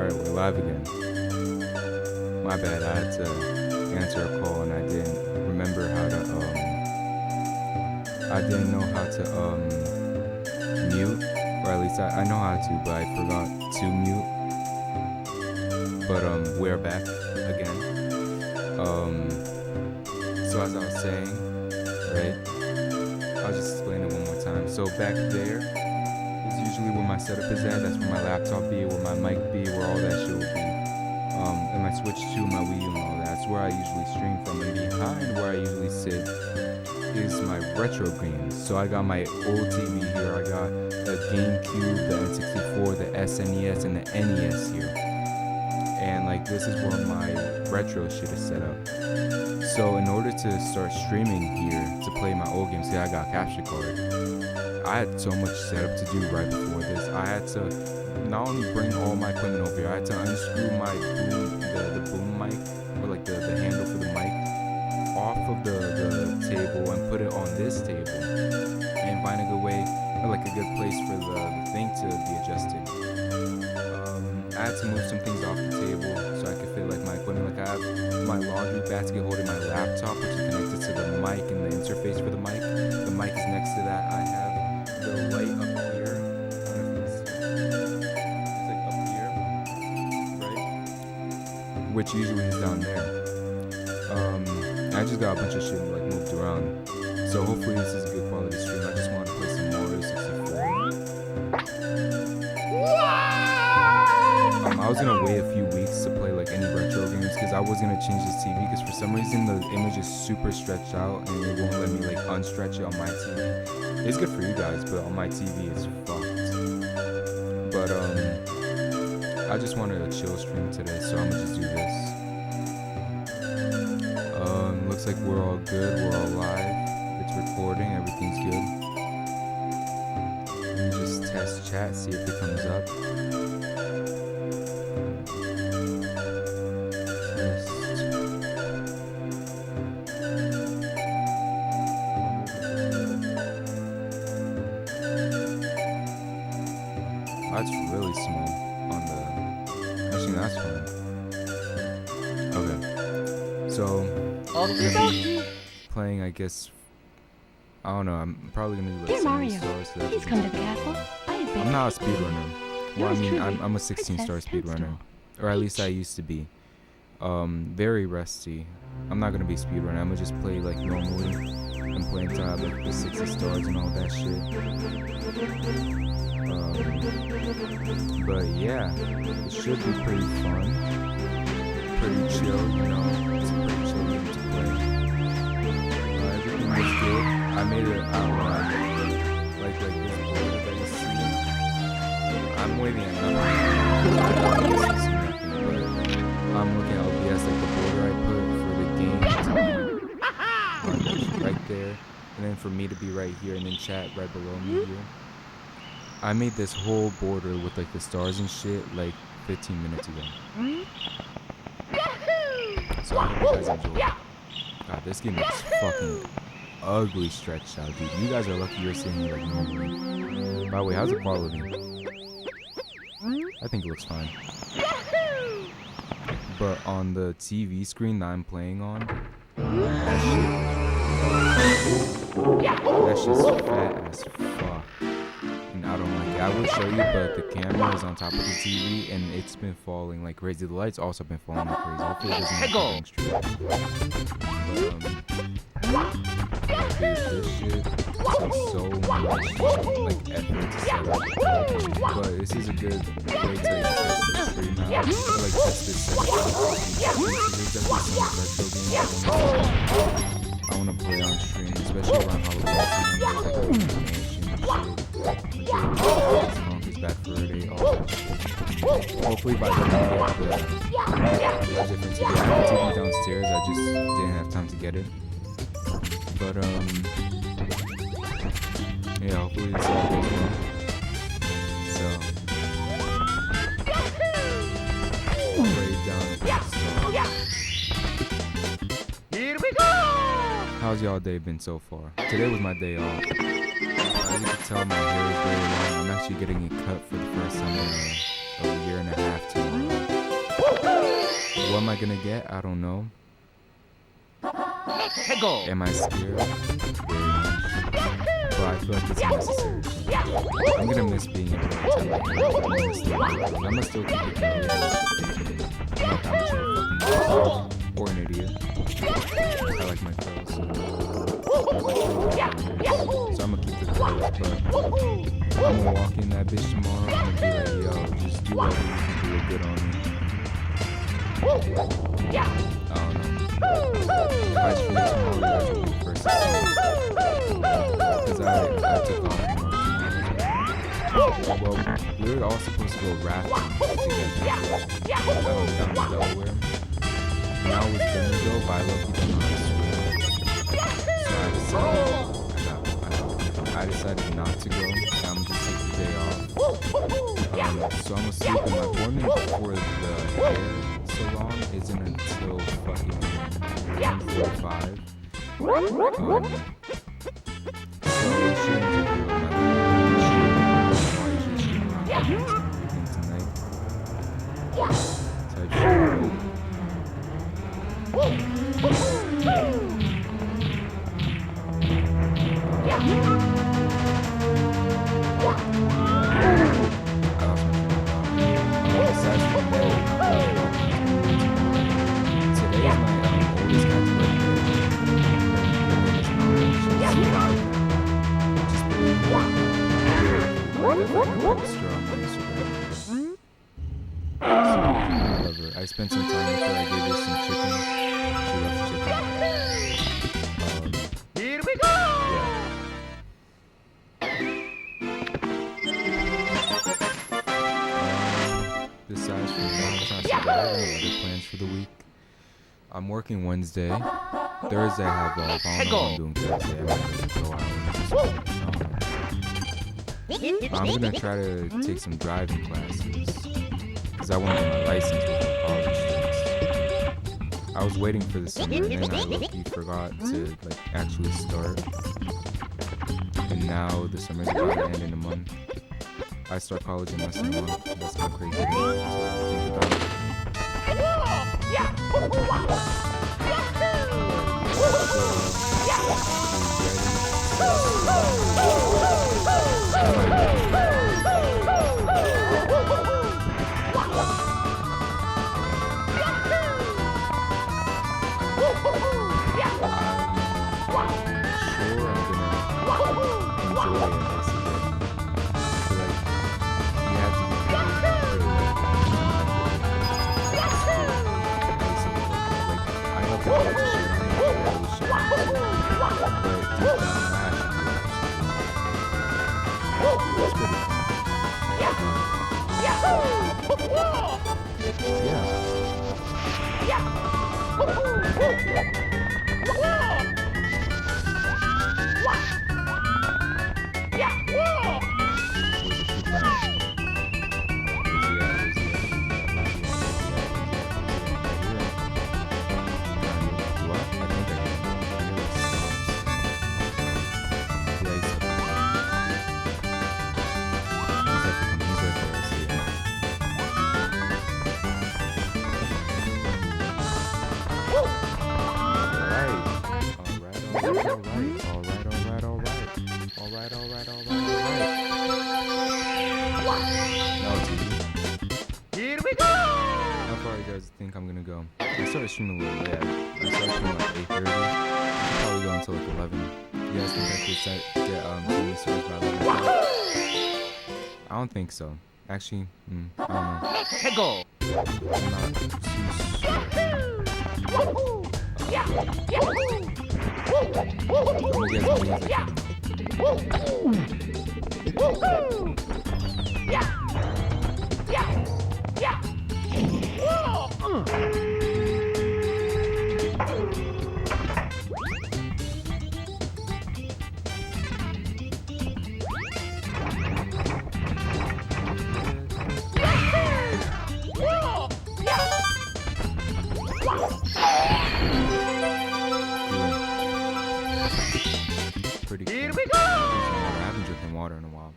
Alright, we're live again. My bad, I had to answer a call and I didn't remember how to, I didn't know how to, mute. Or at least I know how to, but I forgot to mute. But, we're back again. So as I was saying, right, I'll just explain it one more time. So back there is usually where my setup is at. That's where my laptop be, where my mic be, where all that shit will be. And my Switch 2, my Wii U and all that. That's where I usually stream from. And behind where I usually sit is my retro games. So I got my old TV here. I got the GameCube, the N64, the SNES, and the NES here. And like this is where my retro shit is set up. So in order to start streaming here to play my old games, see I got a capture card. I had so much setup to do right before this. I had to not only bring all my equipment over here, I had to unscrew my boom, the boom mic, or like the handle for the mic, off of the table and put it on this table, and find a good way, or like a good place for the thing to be adjusted. I had to move some things off the table so I could fit like my equipment. Like I have my laundry basket holding my laptop, which is connected to the mic and the interface for the mic. The mic is next to that. I have the light up here. I don't know if it's like up here, right? Which usually is down there. I just got a bunch of shit like moved around. So hopefully this is a good quality stream. I just want to play some Mario 64. I was gonna wait a few weeks to play like any retro games because I was gonna change this TV because for some reason the image is super stretched out and it won't let me like unstretch it on my TV. It's good for you guys, but on my TV it's fucked. But I just wanted a chill stream today, so I'm gonna just do this. Looks like we're all good, we're all live. It's recording, everything's good. Let me just test chat, see if it comes up. That's really small on the... Actually, that's fine. Okay. So, we're gonna be playing, I guess... I don't know, I'm probably gonna do like 70 stars. So Please come to the castle. I'm not a speedrunner. Well, I mean, I'm a 16-star speedrunner. Or at least I used to be. Very rusty. I'm not gonna be speedrunner. I'm gonna just play like normally. I'm playing to have like the 60 stars and all that shit. But yeah, it should be pretty fun, pretty chill, you know, it's a pretty chill game to play. Everything was good. I made it outline, like this border that you see. I'm waving at nothing, but I'm looking at OBS, like the border I put for the game to be right there, and then for me to be right here, and then chat right below me here. I made this whole border with like the stars and shit like 15 minutes ago. So I hope you guys enjoy. God, this game looks fucking ugly stretched out, dude. You guys are lucky you're seeing it like normally. By the way, how's the quality? I think it looks fine. But on the TV screen that I'm playing on, that shit's fat as fuck. I don't like it. I would show you, but the camera is on top of the TV and it's been falling like crazy. The lights also been falling like crazy. Hopefully it doesn't make straight. But this shit takes so much like effort to set up. But this is a good way to like, test the stream out. Like test this setup. There's definitely some retro games I want to play on stream, especially around Halloween season. Is back for a day off. Hopefully by then I get the different TV. I have a TV downstairs, I just didn't have time to get it. But yeah, hopefully this all goes well. So break down here we go! How's y'all day been so far? Today was my day off. As you can tell, my hair is very long. I'm actually getting it cut for the first time in a year and a half tomorrow. What am I gonna get? I don't know. Am I scared? Very much. But I feel like it's necessary. I'm gonna miss being able to pretend like I'm gonna still keep it going. I'm not that much of a fucking idiot or an idiot. I like my curls. So I'm gonna keep the curls, but I'm gonna walk in that bitch tomorrow. I'm gonna be like, yo, just do whatever you think will look good on me. I don't know. If I stream tomorrow, you guys will be the first to see it. Because I took off tomorrow. Well, we were all supposed to go rafting together down in Delaware. And I was gonna go, but I low-key don't know how to swim. So I decided not to go. And I'm gonna just take the day off. So I'm gonna sleep in my appointment for the hair salon isn't until fucking 1:45. So I shouldn't do my tonight. So I I spent some time with her. I gave her some chicken. She loves chicken. Here we go! Besides from Valentine's Day, I have no other plans for the week. I'm working Wednesday. Thursday I have off. I don't know what I'm doing Thursday. I might go out. I'm gonna try to take some driving classes. Because I want to get my license with my college students. I was waiting for the summer and then I low-key forgot to actually start. And now the summer's about to end in a month. I start college in less than a month. That's how crazy it is. So think about it. Think I'm gonna go. I started streaming a little late. I started streaming like 8:30. I'll probably go until like 11. You guys think I could get some stars by 11? I don't think so. Actually, I don't know. I'm not too sure. Pretty cool. Here we go! I haven't drinking water in a while.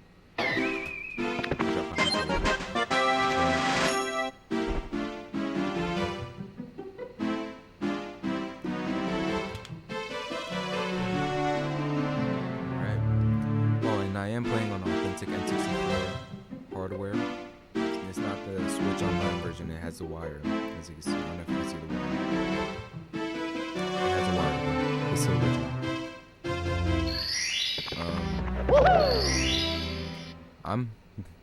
am playing on authentic N64 hardware. And it's not the Switch Online version. It has the wire, as you can see. I don't know if you can see the wire. It has a wire. It's the original. I'm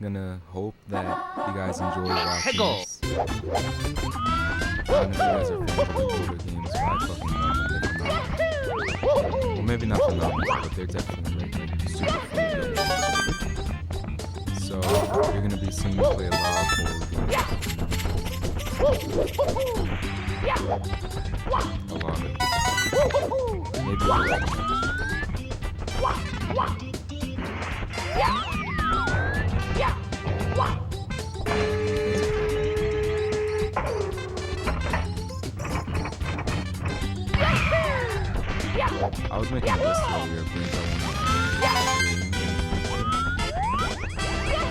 gonna hope that you guys enjoy watching this. I don't know if you guys are fans of older games, but I fucking love them. They're phenomenal. Well, maybe not phenomenal, but they're definitely like super fun games. So you're gonna be seeing me play a lot of older games. A lot of it. Maybe a lot. I was making a list earlier of things I want to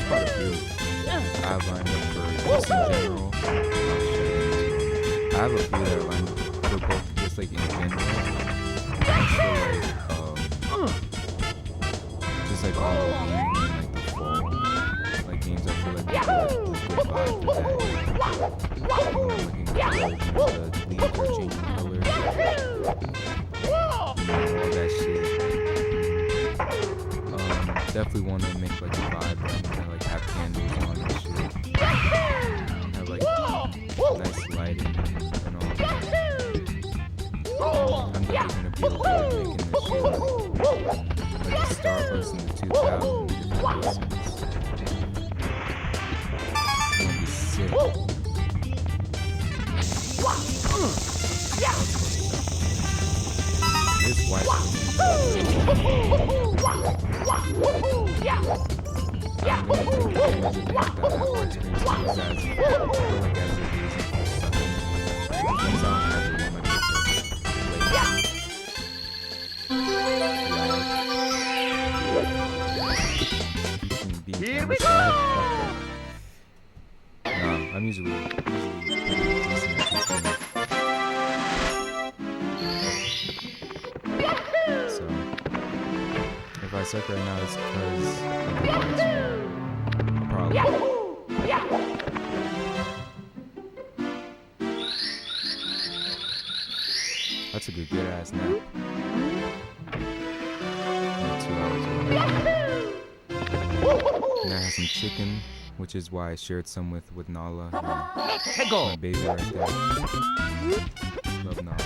quite a few. I have lined up for just in general. I have a few that are lined up for both just like in general. Just like all the games in like the fall. Like games I feel like they feel like good vibe for that. When I'm looking at the leaves are changing colors. All that shit. Definitely want to make like a vibe and like have candles on and shit. Have like nice lighting and all that. I'm definitely gonna be okay making this shit like a Starbucks in the 2000s. It's gonna be sick. This white I'm gonna take the image of the fact that I have white screens because that's like as it is and stuff. Things I don't have to do my pizza. Here we go! Nah, I'm usually pretty decent at this game. So, if I suck right now, it's because of the lights. Probably. That's a good ass nap. Like 2 hours away. And I have some chicken, which is why I shared some with Nala. My baby right there. Love Nala.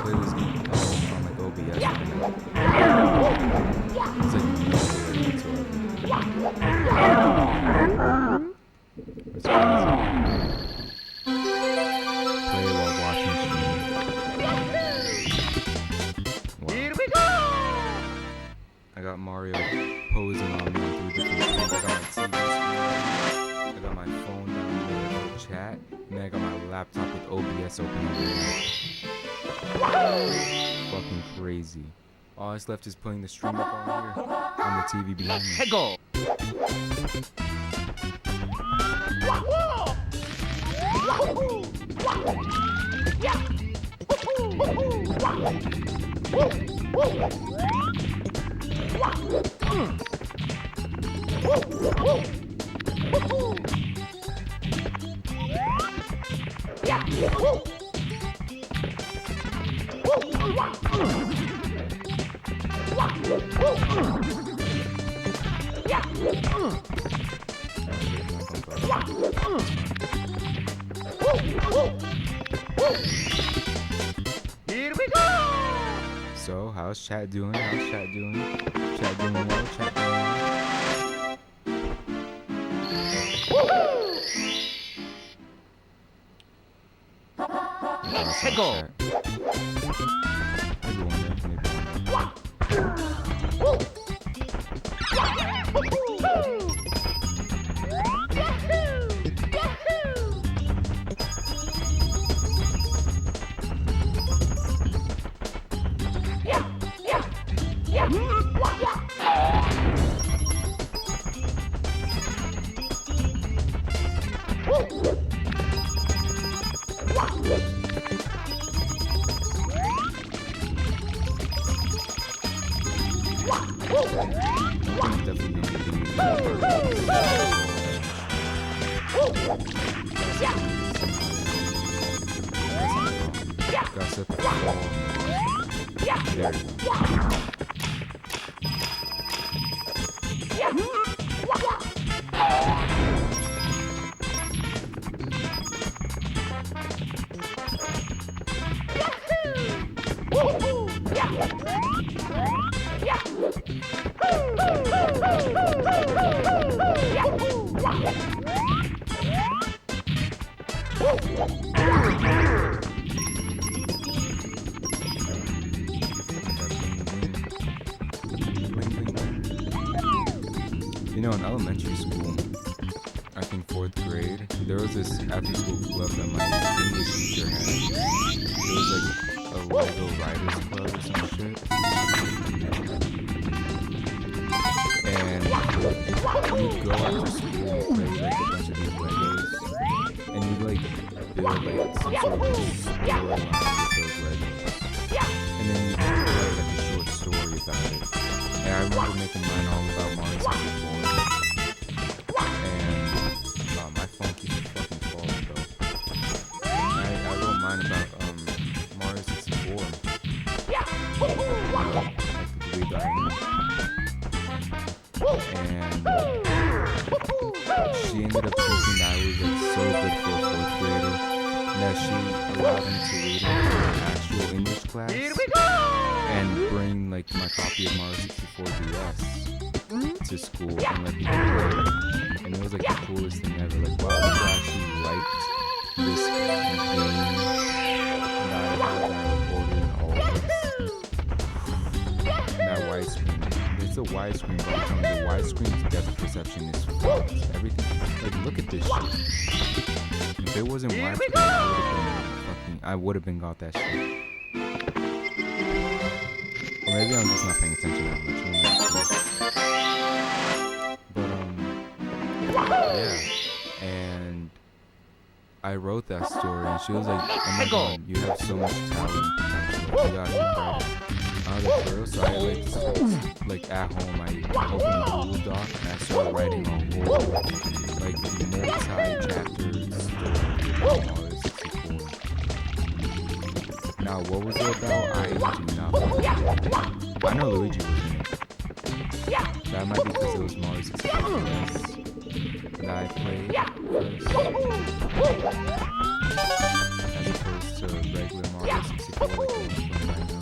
Play this game on like OBS. It's like it's crazy. Play while watching stream. Wow. Here we go! I got Mario posing on me through different things. I got my TV screen. I got my phone down there for chat. And then I got my laptop with OBS open over there. Fucking crazy. All that's left is putting the stream up on here on the TV behind me. Go! Here we go! So, how's chat doing? How's chat doing? Chat doing well? Chat doing well? Let's go! Maybe one day, maybe one day. definitely gonna be doing gotta set the floor. There you go. You know, in elementary school, I think 4th grade, there was this after-school club that my English teacher had. It was like a Lego Riders Club or some shit. And you'd go after school and play like a bunch of these Legos, and you'd like build like some sort of story line with those Legos. And then you'd have to write like a short story about it. And I remember making mine all about Mario 64. And my phone keeps fucking falling though. I wrote mine about Mario 64. Like the Wii Diamond. And she ended up thinking that I was like so good for a 4th grader that she allowed me to read in her actual English class and bring like my copy of Mario 64 DS to school and let people play it. And it was like the coolest thing ever. Like, wow, people actually liked this game that I recorded and all this. That widescreen. It's a widescreen, but I'm telling you, the widescreen's depth perception is fucked. Everything. Like, look at this shit. If it wasn't widescreen, I would have been got that shit. Or maybe I'm just not paying attention that much. Yeah. And I wrote that story, and she was like, "Oh my god, you have so much talent and potential. You gotta keep writing." I was like, "For real?" So I like at home, I opened a Google Doc and I started writing a whole like multi-chapter story about Mario 64. Now, what was it about? I do not know. I know Luigi was in it. That might be because it was Mario 64 that I played first, as opposed to regular Mario 64 like the one playing right now.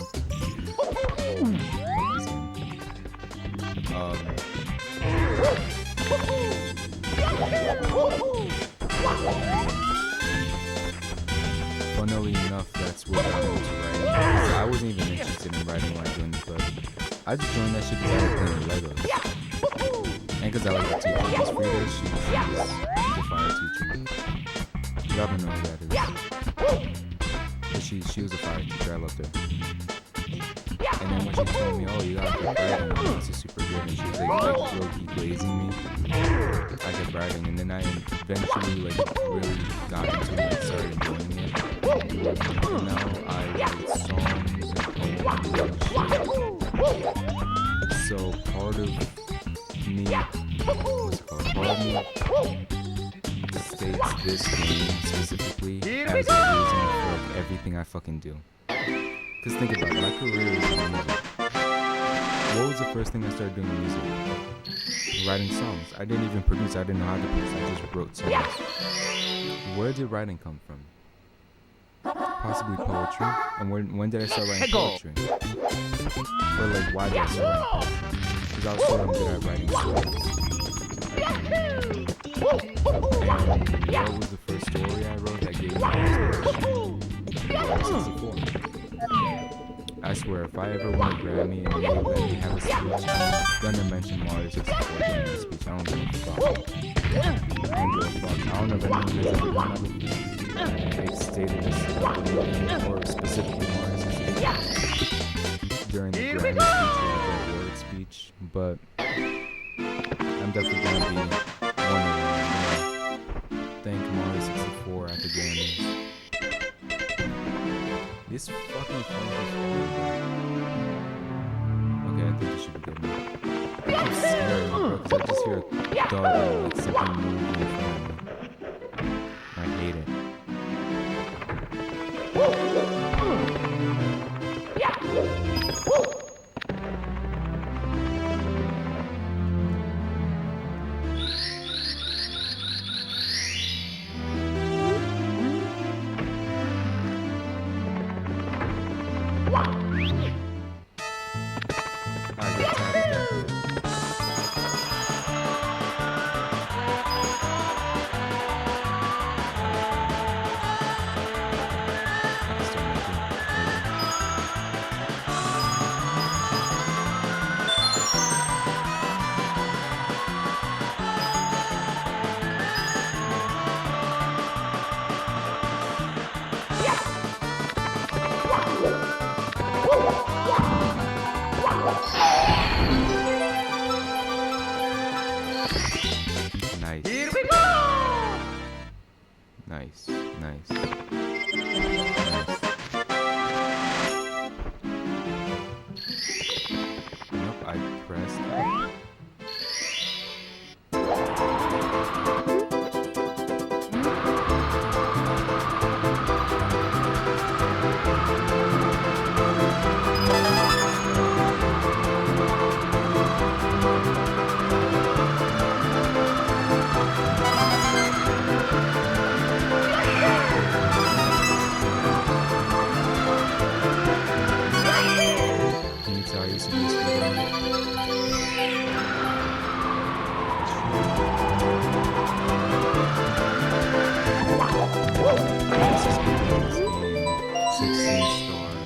Funnily enough, that's what got me into writing. I wasn't even interested in writing when I joined the club. I just joined that shit because I was playing Legos. And because I like the teacher, Miss Frida, she's a fire teacher. Y'all don't know who that is. But she was a fire teacher, I loved her. And then when she told me, oh, you gotta keep writing, this is super good, and she was like low-key glazing me, I kept writing, and then I eventually like really got into it and started enjoying it. And now I write songs and poems and shit. So part of me, what's it called? Part of me states this game specifically as a reason for like everything I fucking do. Cause think about it, my career is in music. What was the first thing I started doing in music? Writing songs. I didn't even produce, I didn't know how to produce, I just wrote songs. Where did writing come from? Possibly poetry. And when did I start writing poetry? Or like, why did I start writing poetry? Because I was so good at writing stories. And what was the first story I wrote that gave me inspiration? Mario 64. I swear, if I ever win a Grammy and they let me have a speech, I'm gonna mention Mario 64 during the speech. I don't give a fuck. I don't give a fuck. I don't know if anyone has ever done that before. They stated this or specifically Mario 64 during the Grammy speech or like the award speech, but I'm definitely gonna be one of them. Thank Mario 64 at the Grammys. This fucking phone is horrible. Okay, I think it should be forgive me. I'm scared, bro, because I just hear a thud or like something moving in front of me. I hate it. I get tired of that. Nice. Here we go! Nice, nice. Nope, I pressed up. Can you tell you some of this This is good in this game. 16 stars.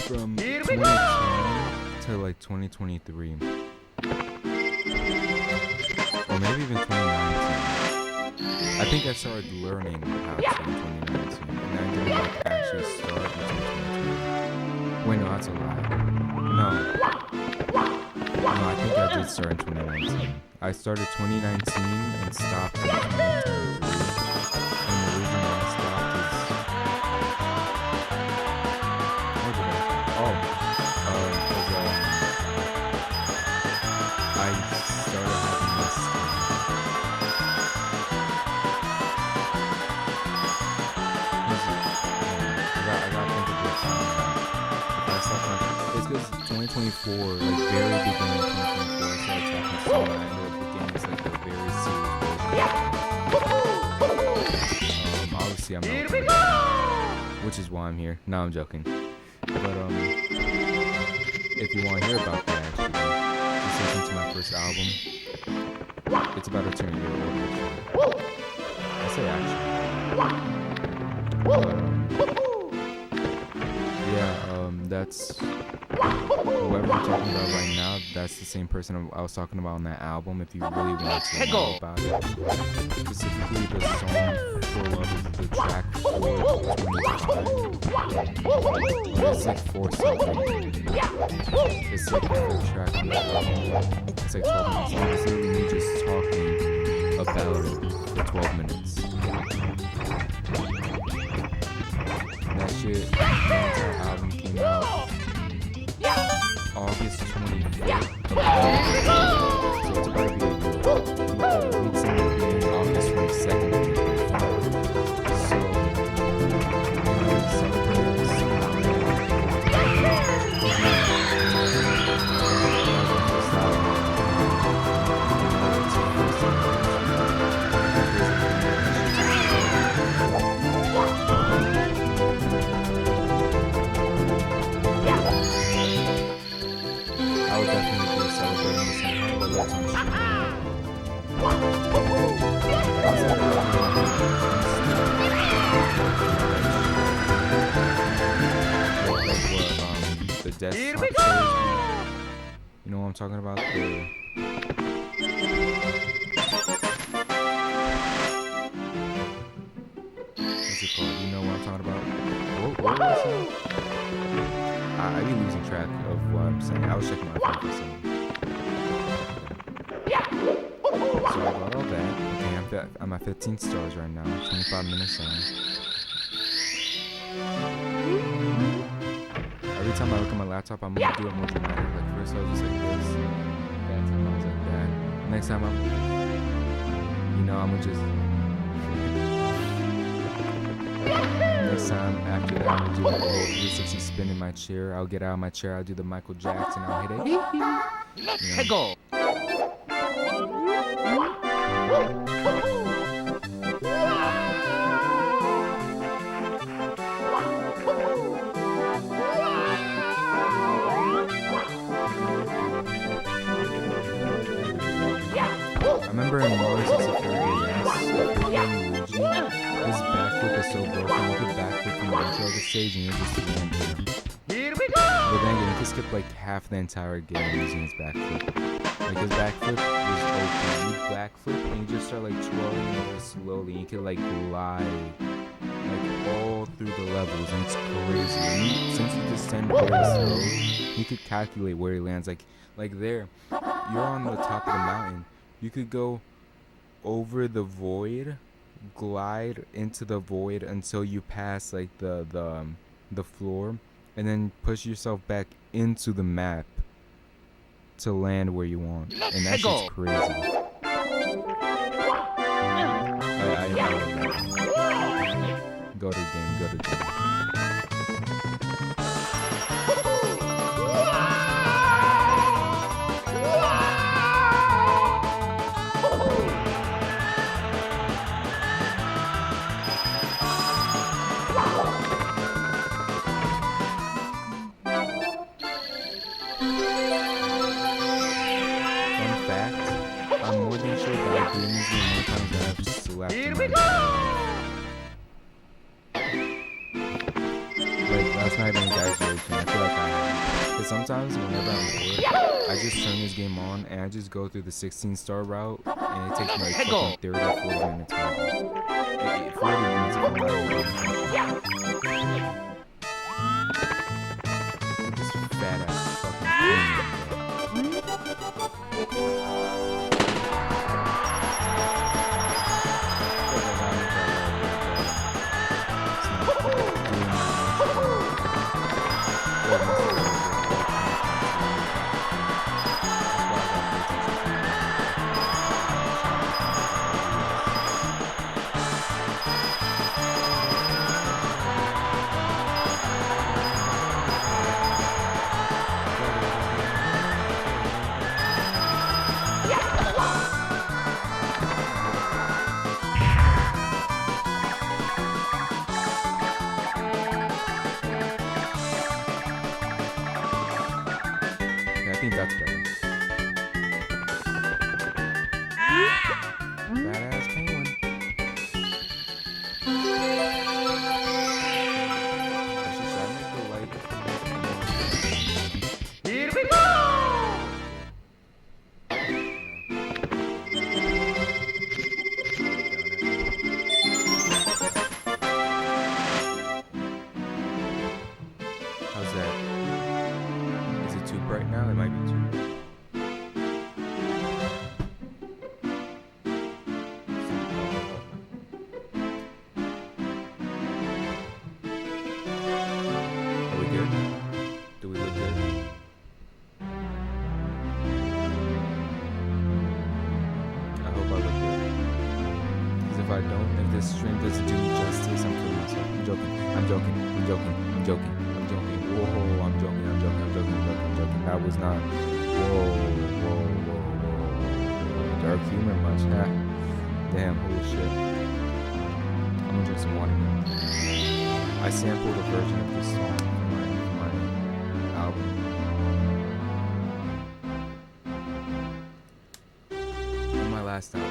From 2010 to like 2023. Or maybe even 2019. I think I started learning how to in 2019. And I didn't like actually start until 2020. Wait, no, that's a lie. No, I think I did start in 2019. I started 2019 and stopped in 2023. And the reason why I stopped is... Where did I... Oh. Because I started having this... I got to think of this. If I stopped on... It's because 2024, like very beginning of 2024, I started talking so much. I ended up beginning as like a very serious version. Obviously I'm not okay, which is why I'm here. No, I'm joking. But if you want to hear about that, actually, just listen to my first album. It's about a 10-year-old actually. I say actually. But, yeah, that's whoever I'm talking about right now. That's the same person I was talking about on that album. If you really want to know about it, specifically the song "For Love" is the track for 25. It's like 4 something. It's like the track. It's like 12 minutes long. It's literally me just talking about it for 12 minutes. That shit, the entire album came out August 25th. So it's about to be a year. The lead single being August 22nd, 2025. So, I'm going to celebrate this I would definitely be celebrating this somehow, whether it's on stream. The desktop series, you know what I'm talking about? What's it called? You know what I'm talking about? What was it? I be losing track of what I'm saying. I was checking my phone for something. So I got all that. Okay, I'm at 15 stars right now. 25 minutes in. I really time I look at my laptop, I'm gonna do it more dramatic. Like first I was just like this. That time I was like that. Next time I'm gonna just. Next time after that, I'll do the whole 360 spin in my chair. I'll get out of my chair. I'll do the Michael Jackson. I'll hit it. Let's go. I remember in Mario 64 Luigi, his backflip is so broken. You could backflip from the intro of the stage and you're just land there. Here we go! But then again, you could skip like half the entire game using his backflip. Like his backflip is open. You backflip and you just start like twirling it slowly. You can like glide like all through the levels and it's crazy. And since you descend very slowly, you could calculate where he lands. Like there, you're on the top of the mountain. You could go over the void, glide into the void until you pass like the floor, and then push yourself back into the map to land where you want. And that's just crazy. I love that. Go to the game, go to the game. Here we go! Like last night in exaggeration, I feel like I have. Because sometimes whenever I'm bored, I just turn this game on and I just go through the 16-star route and it takes me like fucking 30 or 40 minutes. 40 minutes for my just fat ass fucking I think that's better. Badass penguin. I should try to make the light. Here we go! How's that? Is it too bright now? It might be too bright. Are we good? Do we look good? I hope I look good. Because if I don't, if this stream doesn't do me justice, I'm killing myself. I'm joking. I'm joking. I'm joking. I'm joking. I'm joking. Whoa, I'm joking. I'm joking. I'm joking. I'm joking. I'm joking. That was not. Whoa. Dark humor much, huh? Damn, holy shit. I'm gonna drink some water now. I sampled a version of this song for my album. My last album.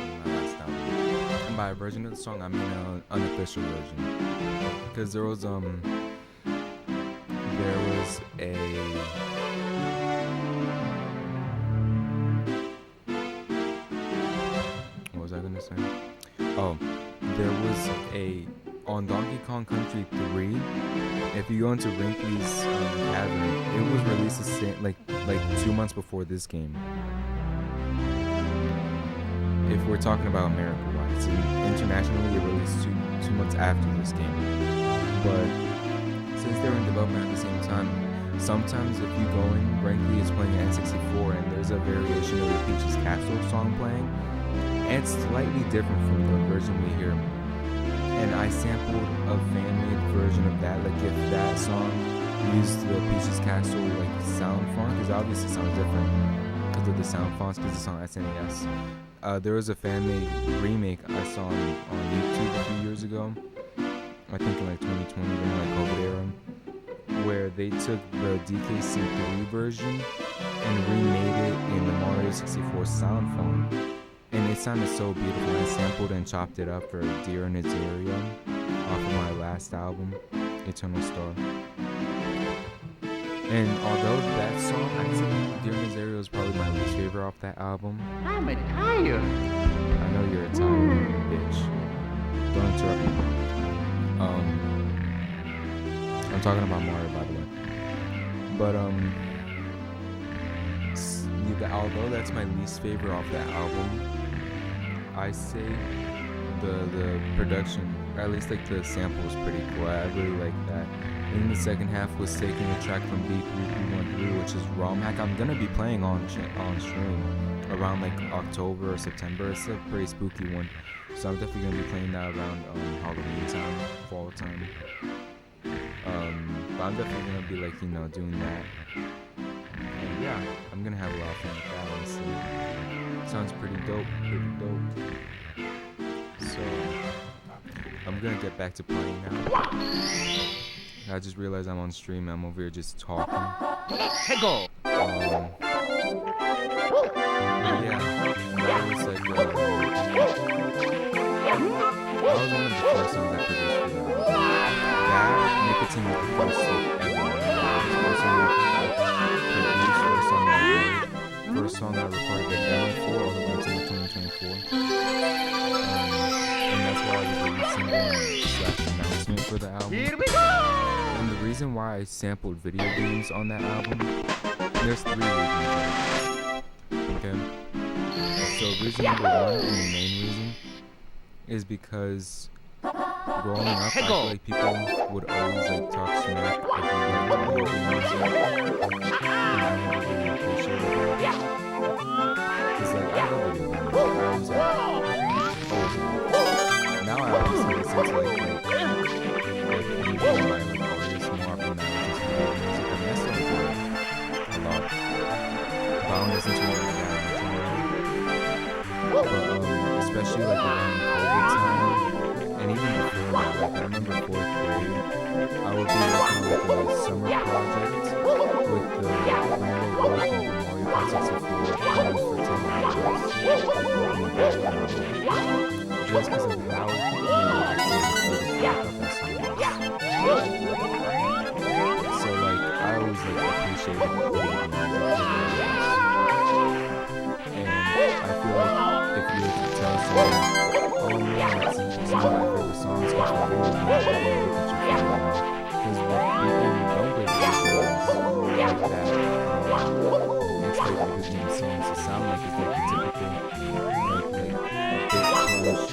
And by a version of the song, I mean an unofficial version. Because there was a what was I gonna say? Oh, there was on Donkey Kong Country 3. If you go into Wrinkly's Cavern, it was released the same, like 2 months before this game. If we're talking about America-wise, internationally it released two months after this game. But since they were in development at the same time, sometimes if you go in, Brinkley is playing an N64 and there's a variation of the Peach's Castle song playing, and it's slightly different from the version we hear. And I sampled a fan-made version of that, like if that song used the Peach's Castle like sound font, because obviously it sounds different because of the sound fonts, because it's on SNES. There was a fan-made remake I saw on YouTube a few years ago, I think in like 2020 during like COVID era, where they took the DKC3 version and remade it in the Mario 64 sound font, and it sounded so beautiful. I sampled and chopped it up for Deer in Its Area off of my last album, Eternal Star. And although that song, I'd say Dear in Its Area is probably my least favorite off that album. I'm tired. I know you're a tired bitch. Don't interrupt me. I'm talking about Mario, by the way. But although that's my least favorite off that album, I say the production, or at least like the sample, is pretty cool. I really like that. And the second half was taking a track from B3313, which is ROM Hack. I'm gonna be playing on stream around like October or September. It's a pretty spooky one, so I'm definitely gonna be playing that around Halloween time, fall time. But I'm definitely gonna be like, doing that. And yeah, I'm gonna have a lot of fun with that, honestly. Sounds pretty dope. So I'm gonna get back to playing now. I just realized I'm on stream. I'm over here just talking. Hey, go. Yeah, that was like that was one of the first songs I produced for that. That Nicotine was the first song ever. First song I produced, first song I recorded the demo for all the way until 2024. And that's why I was releasing one / announcement for the album. Here we go. And the reason why I sampled video games on that album, there's 3 reasons. Okay? So reason number 1, and the main reason, is because growing up, I feel like people would always like talk smack if you like video games, and I never really appreciated that. Cause like I love video games, I always have. Now I obviously listen to like music by like artists more often than I listen to video music. I mean, I still enjoy it a lot, but I don't listen to it like that much anymore. But especially like around COVID time, and even before that, like I remember 4th grade, I would be working on like a summer project with the Rainbow Wolf and the Mario Kart 64 playing for 10 hours. Just because of how relaxing it was to wake up and song was. So like I always like appreciated video games and I feel like if you were to tell someone, oh yeah, it's some of my favorite songs come from video games, they're gonna look at you funny. Because people who don't play video games like that expect video game songs to sound like it's like the typical like bit push,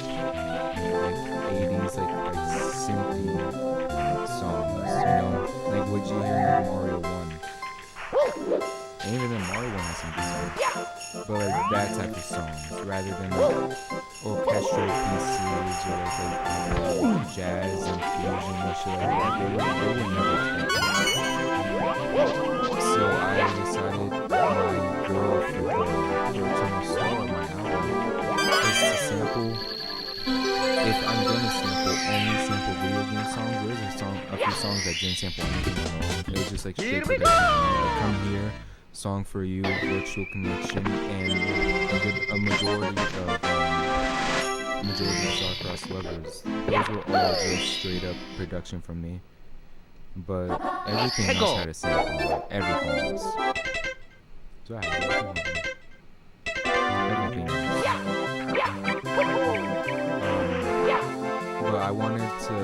like 80s like synthy songs, like what you hear in Mario 1. And even then Mario 1 has some good songs, but like that type of songs rather than like orchestral pieces or like jazz and fusion and shit like that. They would never expect that. So I decided my goal for the Eternal Star, my album, is to sample. If I'm gonna only sample video game songs, there's a few songs that didn't sample anything at all. It was just like straight production. Like, Come Here, Song for You, Virtual Connection, and a majority of Star-Crossed Lovers. Those were all just straight up production from me. But everything else had a sample. Everything else. So I had everything else. But I wanted to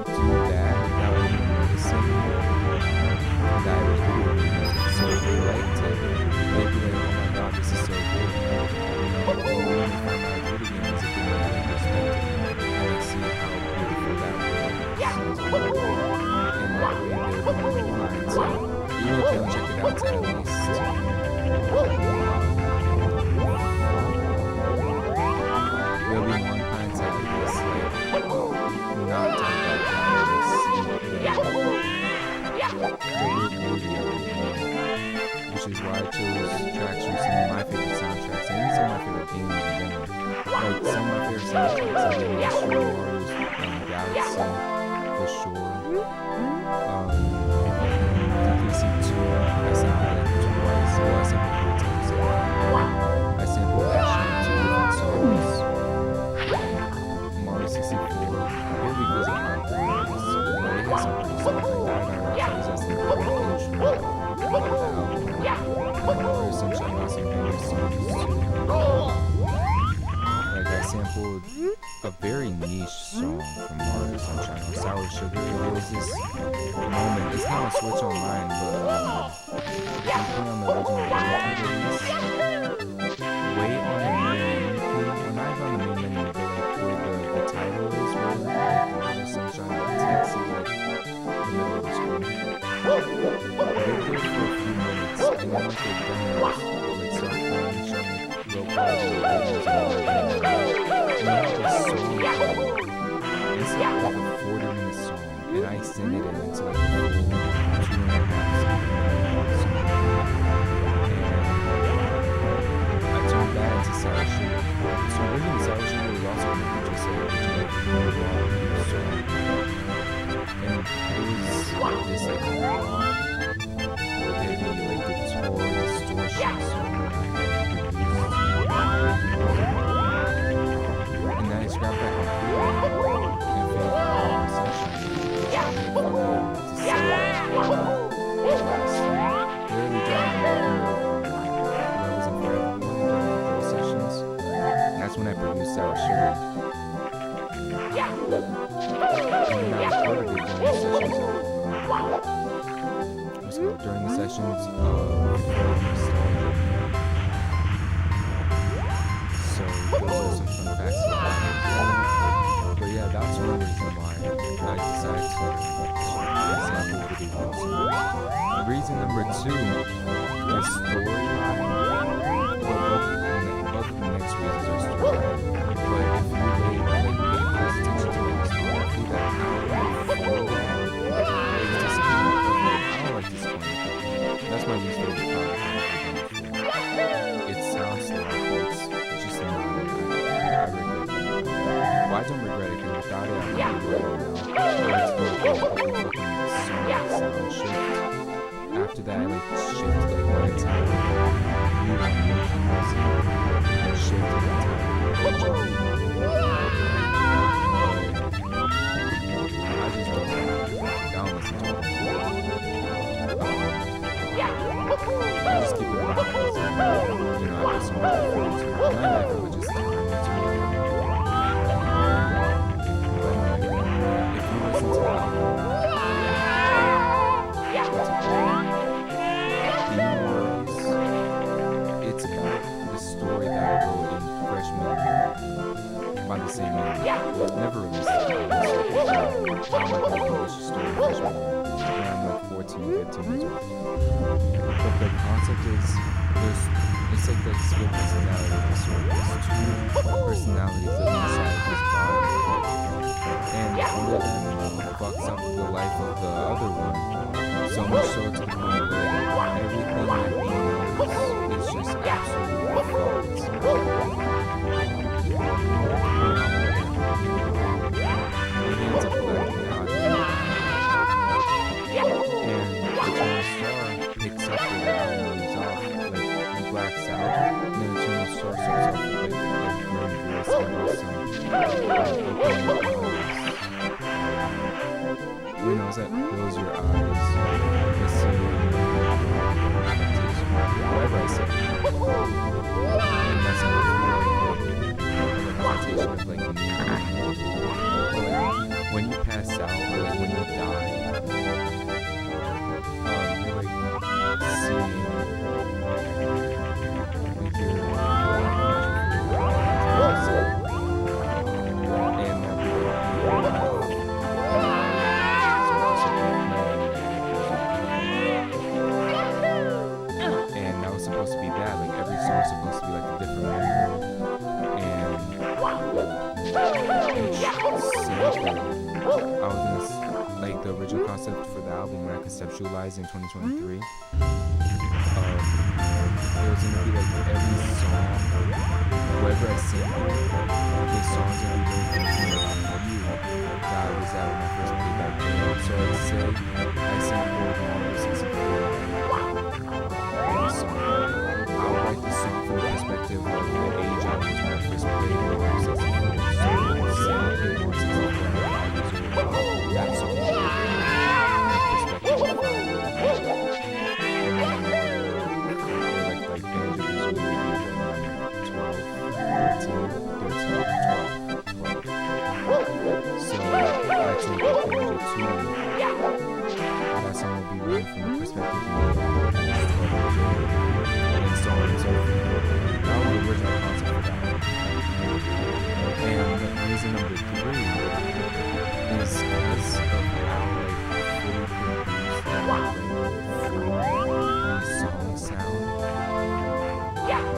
do that without anyone noticing that I was video games. So if they liked it, they'd be like, oh my god, this is so good. Or when they find out video games, if they know that perspective, I would see how beautiful that world is. And that way they'd be more inclined to to at least there'll be one plan to at least not talk about that and just see the real beauty of it, which is why I chose tracks from some of my favorite soundtracks and even some of my favorite games in general. Like some of my favorite soundtracks have been Super Mario's Galaxy for sure. DKC 2, I sampled it twice. Well, I sampled 3 times. I sampled that shit to different songs. Mario 64, purely because of how good it is. But it has some pretty songs like that. That's the intro of the album. Mario Sunshine got some banger songs too. Like I sampled a very niche song from Mario Sunshine on Sour Sugar. There was this moment, it's not a Switch Online, but if you play on the original GameCube release, way on the main menu, or not even on the main menu, but like where the title is, where like the Mario Sunshine text is like in the middle of the screen. They did it for a few minutes, and then like they're done like start playing, showing like real quality videos and all that. And then the song, it's like a 40-minute song, and I extended it into like a full 2.5 song. And I turned that into Sour Sugar. So originally Sour Sugar was also going to just say original song. And it was this like rock, heavy, like guitar distortion song that I had produced. And then I scrapped that completely and filled all the sessions. To say last year, literally during Levels and Forever during those sessions. And that's when I produced Sour Sugar. And I recorded it during the sessions of Nostalgia. So those are some fun facts about it. But yeah, that's one reason why I decided to sample videos. Reason number 2 is storyline. Well, both of the next reasons are storyline. But if you pay close attention to the discography, that album flow is disappointing. I don't like disappointing. That's my least favorite part. It sounds like it's just not. I regret it. Well, I don't regret it because without it, I would be right now. I like to go fucking sound shift. After that, I like shift like my entire mood on making music and shift the entire approach. I just don't listen to it. I just keep it around because, I put so much effort into it. And I like it with just time into it. But if you listen to the album, it's about the story that I wrote in freshman year by the same name. Never released it. I'm like going to publish a story freshman year when I'm like 14, 15 years old. But the concept is, it's like the split personality of the story. There's 2 personalities living inside of his body. And one of them fucks up the life of the other one. So much so to the point where everything that he knows is just absolutely fucked. And he ends up blacking out. And Eternal Star picks up where the album leaves off. Like, he blacks out, and then Eternal Star starts off with like growing voice and awesome. You know, it's that close your eyes, listen, meditation, whatever I say. And that's how it's like a meditation of like me. But like when you pass out or like when you die, you're like seeing like your original concept for the album when I conceptualized in 2023. It was gonna be like every song, wherever I sing, the song's gonna be really from the point of view that I was at when I first played that game. So I'd say I sing Old Mario 64. Every song. I would write the song from the perspective of the age I was when I first played Mario 64. So 7 or 64 that song was really perspective of how I like banjo was really 12, 13, 12. So I take a banjo too. That song will be written from the perspective of me at 12 years old. And so on and so forth. That was the original concept for that one. And reason number 3 is because of how fully produced the song sound.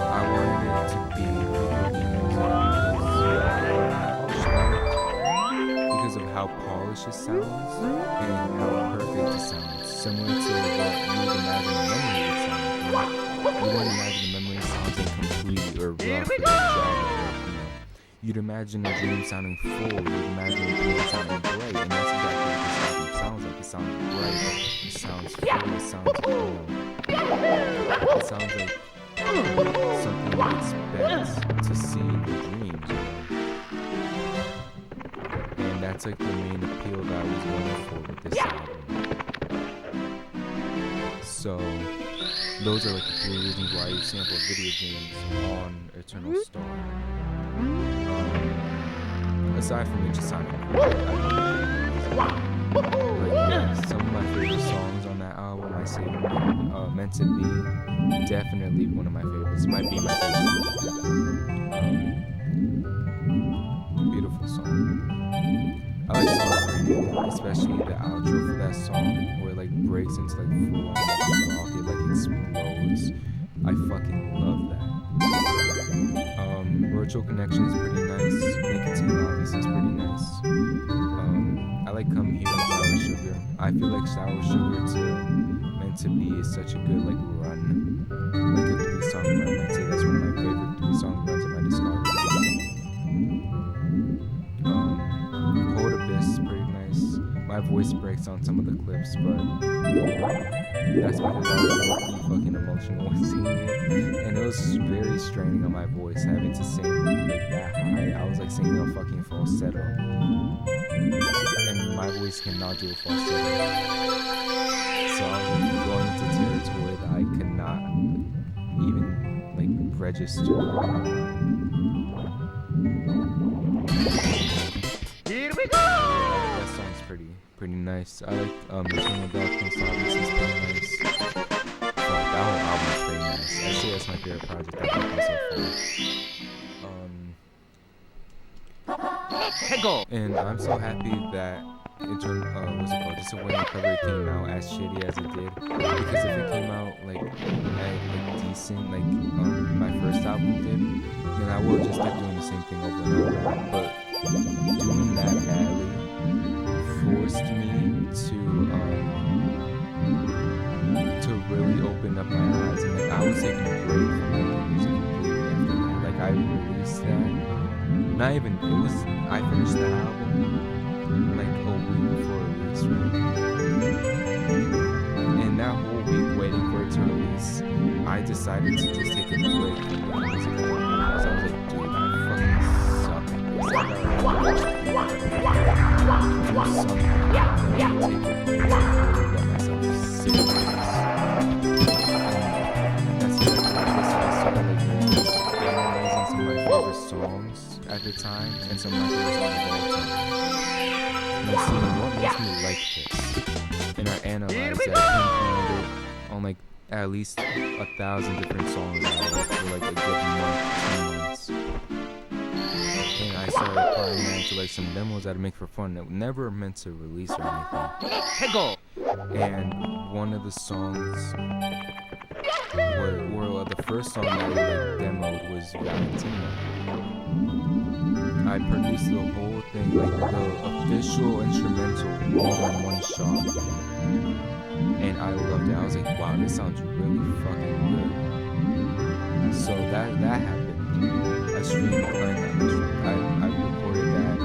I wanted it to be because of how polished it sounds and how perfect it sounds. Similar to what you would imagine a memory would sound like. You wouldn't imagine a memory sounds incomplete or rough or jagged. You'd imagine a dream sounding full. You'd imagine a dream sounding bright, and that's exactly what this album sounds like. It sounds bright. It sounds full. It sounds like something you expect to see in your dreams. And that's like the main appeal that I was going for with this album. So those are like the 3 reasons why you sample video games on Eternal Star. Aside from it just sounding cool, some of my favorite songs on that album, I say Meant to Be, definitely one of my favorites. It might be my favorite. Beautiful song. I like Song For You, especially the outro for that song, where it like breaks into like full on rock, it like explodes. I fucking love that. Virtual Connection is pretty nice. Nicotine obviously is pretty nice. I like Come Here and Sour Sugar. I feel like Sour Sugar to Meant to Be is such a good like run. Like a 3-song run. I'd say that's one of my favorite 3-song runs in my discography. Cold Abyss is pretty nice. My voice breaks on some of the clips, but that's because I was fucking emotional when singing it, and it was very straining on my voice having to sing like that high. I was like singing a fucking falsetto, and my voice cannot do a falsetto, so I was like going into territory that I could not even like register. Here we go! That song's pretty nice. I like Eternal Darkness, obviously it's pretty nice. That whole album is pretty nice. I'd say that's my favorite project I've done so far. And I'm so happy that Just a Way Recovery came out as shitty as it did. Because if it came out like decent, like my first album did, then I would just keep doing the same thing over and over. But doing that badly forced me to really open up my eyes, and like I was taking a break from making music completely after that. Like I released that, not even I finished the album like a week before release, right? And that whole week waiting for it to release, I decided to just take a break from the music because I was like, dude, I fucking suck at this. I gotta do something. Take a break, let myself serious. Songs at the time and some of my favorite songs of all time. And I see what makes me like this. And I analyzed that, pinpointed it on like at least 1,000 different songs I wrote for like a good month, 2 months. And I started applying that into like some demos I'd make for fun that were never meant to release or anything. And one of the songs the first song that I demoed was Valentino. I produced the whole thing, like the official instrumental all in one shot. And I loved it. I was like, wow, this sounds really fucking good. So that happened. I streamed playing that. I recorded that.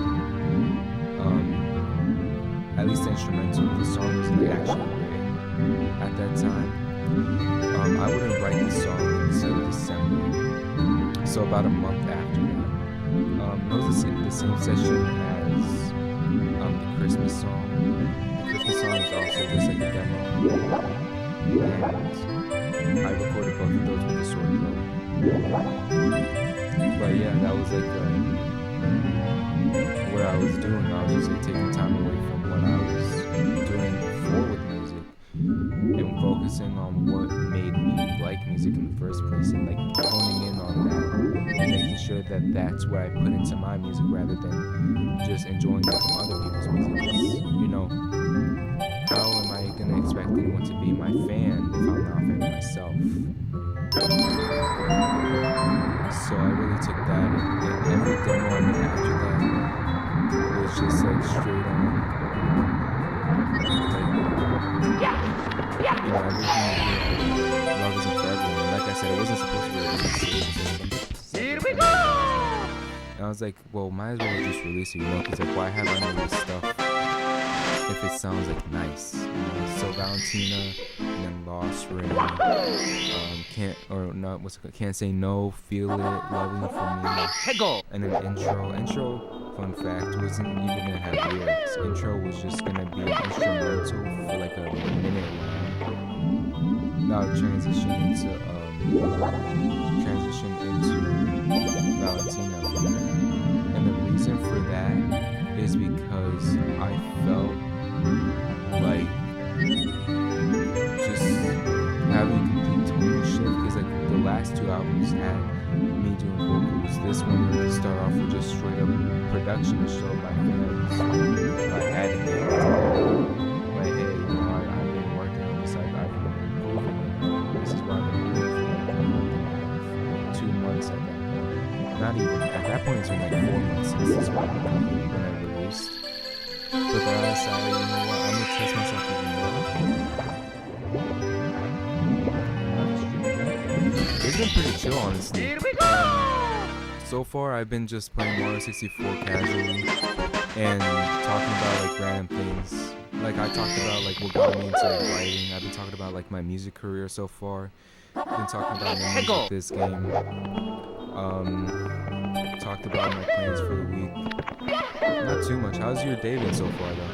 At least the instrumental. The song was like actually written at that time. I wouldn't write the song until December. So about a month after that. It was the same session as the Christmas song. The Christmas song is also just like a demo. And I recorded both of those with the Sword Pro. But yeah, that was like what I was doing. I was just like taking time away from what I was doing before with music and focusing on what made me like music in the first place, and like honing in on that and making sure that that's what I put into my music rather than just enjoying it from other people's music. 'Cause, you know, how am I gonna expect anyone to be my fan if I'm not a fan of myself? So I really took that, and every demo I made after that was just like straight on, like, you know, everything. Love Isn't For Everyone. And like I said, it wasn't supposed to be released. Here we go! And I was like, well, might as well just release it, you know, because like, why have any of this stuff if it sounds like nice, you know? So Valentina, and then Lost Ring, Can't Say No, Feel It, Loving For Me, and then Intro, fun fact, wasn't even gonna have lyrics. Intro was just gonna be an instrumental for like a minute long. Now transition into Valentina. And the reason for that is because I felt like just having a complete tonal shift, because like the last two albums had me doing vocals. This one would start off with just straight up production to show my fans by adding it. Like, hey, you know, I've been working on this, I've been improving it. This is what I've been doing for like a month and a half, 2 months at that point. Not even, at that point it's been like 4 months since this one when I released. But then I decided, you know what, I'm gonna test myself even more. It's been pretty chill, honestly. Here we go! So far, I've been just playing Mario 64 casually and talking about like random things. Like I talked about like what got me into like, writing. I've been talking about like my music career so far. Been talking about memories of this game. Talked about my plans for the week. Not too much. How's your day been so far, though?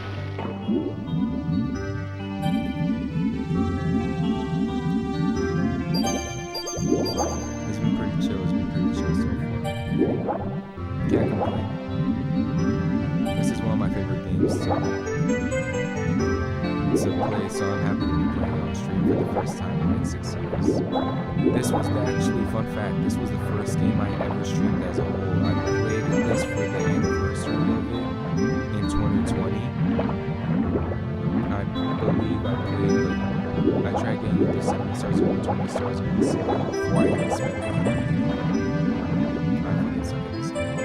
It's been pretty chill so far. Can't complain. This is one of my favorite games to play, so I'm happy to be playing on stream for the first time in like 6 years. This was actually, fun fact, this was the first game I ever streamed as a whole. I played this for the anniversary of it in 2020. I believe I played like, I tried getting into 70 stars or 20 stars on this game before I even spent money. I fucking suck at this game.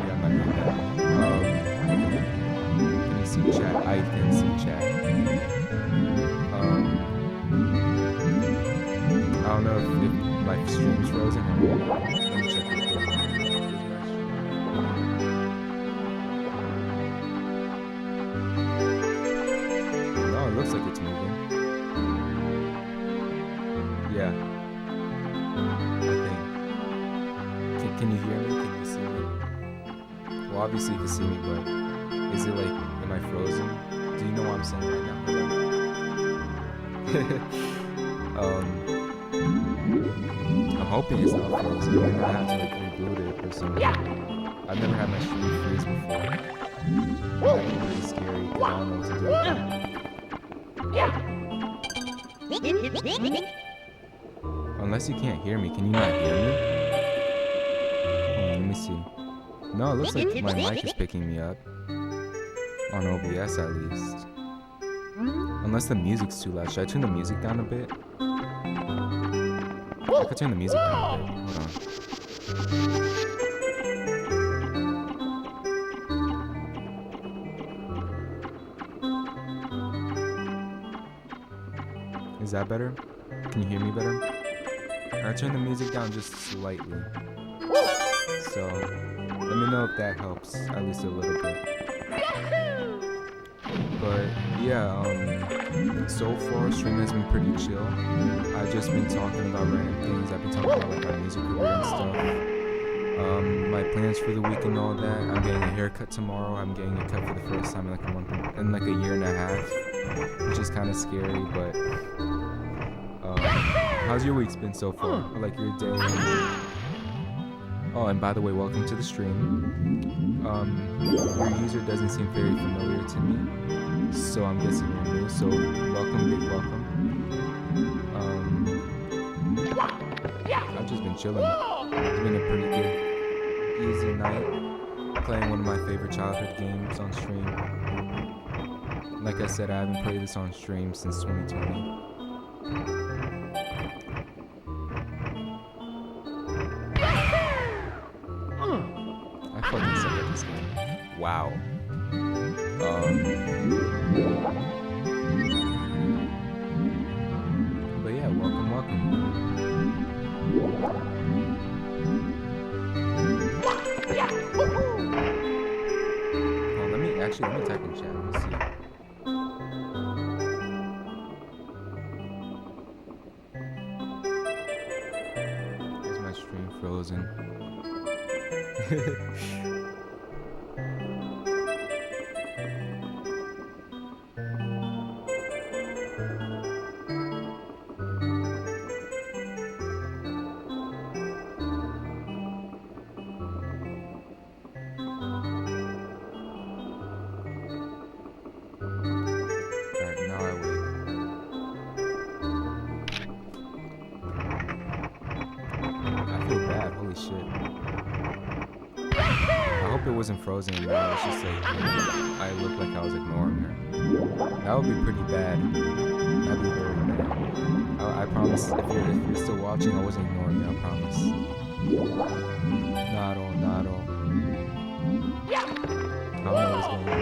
Yeah, I'm not doing that. Can you see chat? I can see chat. I don't know if my stream's frozen or not. Let me check real quick. No, it looks like it's moving. Yeah. I think. Can you hear me? Can you see me? Well, obviously you can see me, but is it like, am I frozen? Do you know what I'm saying right now? I'm hoping it's not frozen. I'm gonna have to like reboot it or something. I've never had my stream freeze before. That'd be really scary because I don't know what to do. Unless you can't hear me, can you not hear me? Hold on, let me see. No, it looks like my mic is picking me up. On OBS at least. Unless the music's too loud. Should I turn the music down a bit? I could turn the music down a bit. Hold on. Is that better? Can you hear me better? I turned the music down just slightly. So let me know if that helps, at least a little bit. But yeah, so far stream has been pretty chill. I've just been talking about random things. I've been talking about like my music career and stuff. My plans for the week and all that. I'm getting a haircut tomorrow. I'm getting a cut for the first time in like a month, in like a year and a half, which is kind of scary. But how's your week's been so far? Or like your day? Oh, and by the way, welcome to the stream. Your user doesn't seem very familiar to me, so I'm guessing you're new. So welcome, big welcome. I've just been chilling. It's been a pretty good, easy night, playing one of my favorite childhood games on stream. Like I said, I haven't played this on stream since 2020. I fucking suck at this game. Wow. But yeah, welcome. Oh, let me type in chat. Let me see. Is my stream frozen? Wasn't frozen anymore. It's just like I looked like I was ignoring her. That would be pretty bad. That'd be very bad. I promise. If you're still watching, I wasn't ignoring you. I promise. Not at all. I don't know what's going on.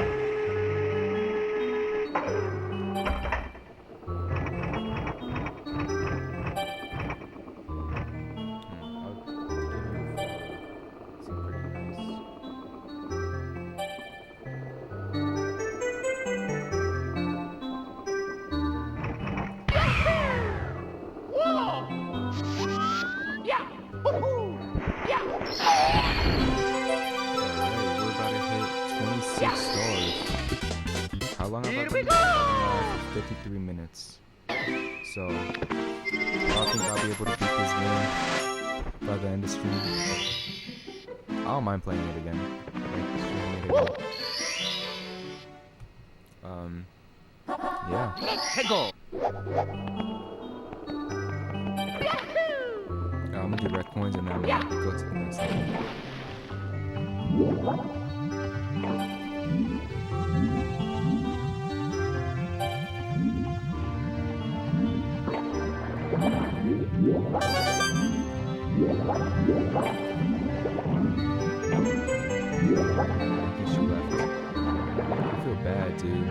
So, I think I'll be able to beat this game by the end of stream. I don't mind playing it again. Yeah. I'm gonna do red coins and then I'm gonna go to the next level. She left. I feel bad, dude.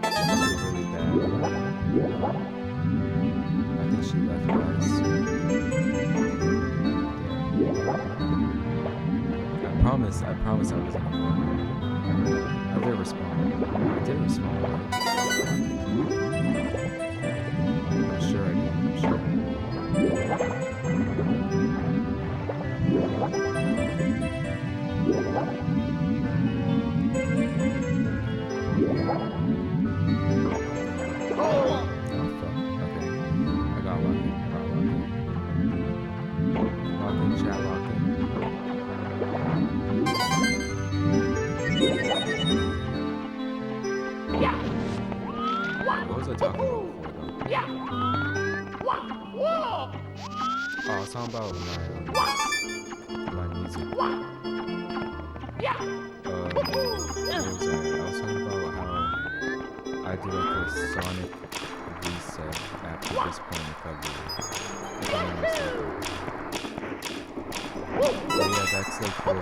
I feel really bad. I think she left, guys. Yeah. I promise I wasn't ignoring her. I did respond. I'm sure I did. Oh fuck, okay. I got lucky. Lock in, chat, lock in. What was I talking about before though? Oh, I was talking about my music. What was I? I was talking about how I do like a Sonic reset after this point in February. If I'm not mistaken. But yeah, that's like for my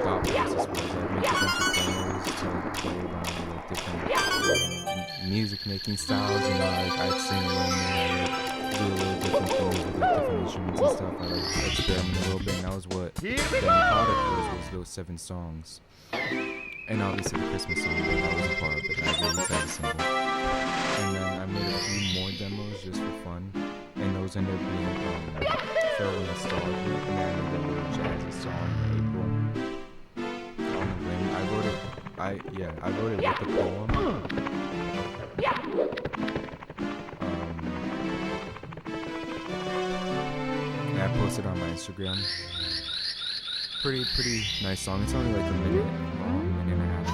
thought process was I make a bunch of demos to like play around with like different music making styles. You know, I'd sing a little more. I'd do a little different things with like different instruments and stuff. I like to experiment a little bit, and that was what the product was those 7 songs. And obviously the Christmas song, but that was a part of it. I released that as a single. And then I made a few more demos just for fun, and those ended up being fairly nostalgic. And then I made a little jazzy song in April on the whim. I wrote it with the poem. And I posted on my Instagram. Pretty nice song. It's only like a minute long, minute and a half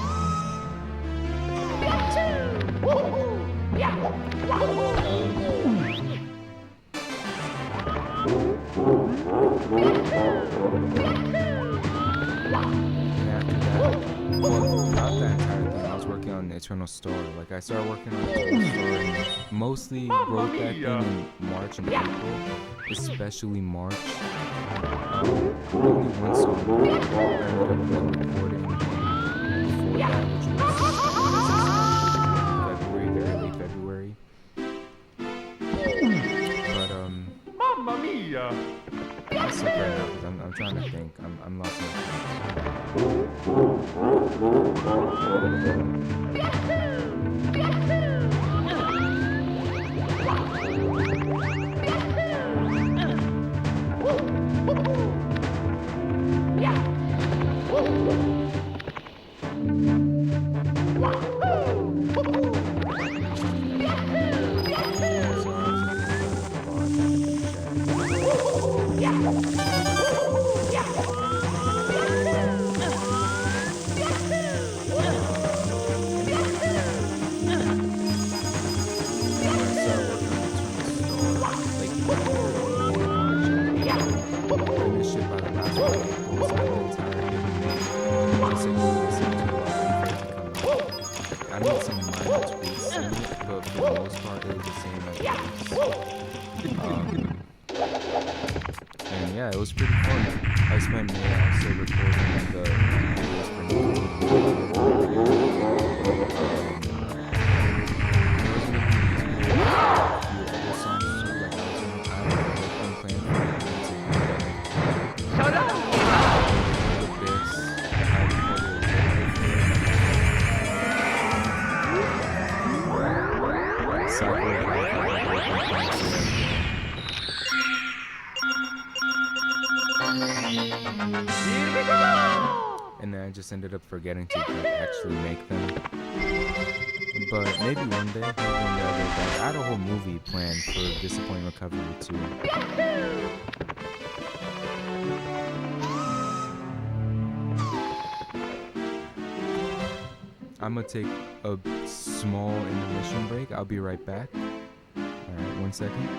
And after that, well, not the entire thing. I was working on Eternal Star. Like I started working on Eternal Star and mostly wrote that thing in March and April, especially March. Only one song I ended up recording before that, which was February, the early February. But Mamma mia! I'm sick right now because I'm trying to think. I'm lost in I made some minor tweaks in it, but for the most part it was the same as it was. And yeah, it was pretty fun. I spent May also recording the videos for and then I just ended up forgetting to like, actually make them. But maybe one day I'll go back. I had a whole movie planned for Disappointing Recovery too. I'm gonna take a small intermission break. I'll be right back. Alright, 1 second.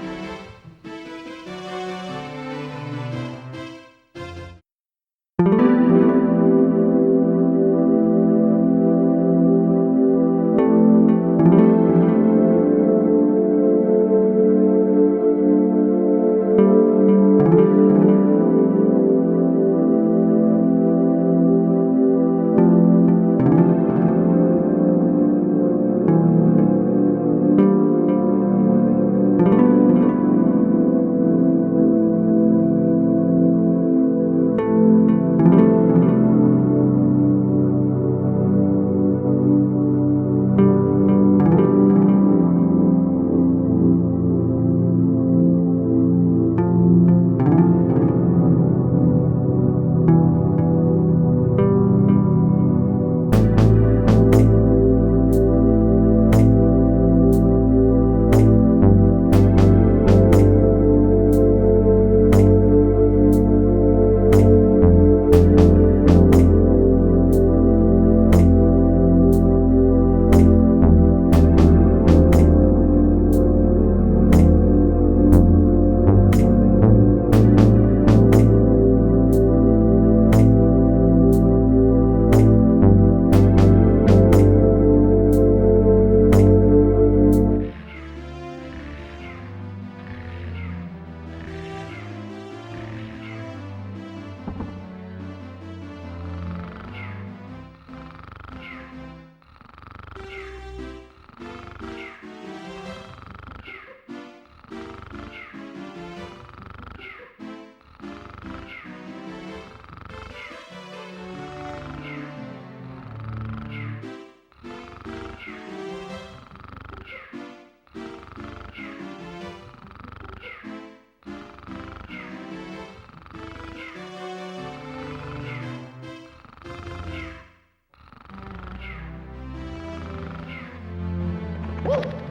해고.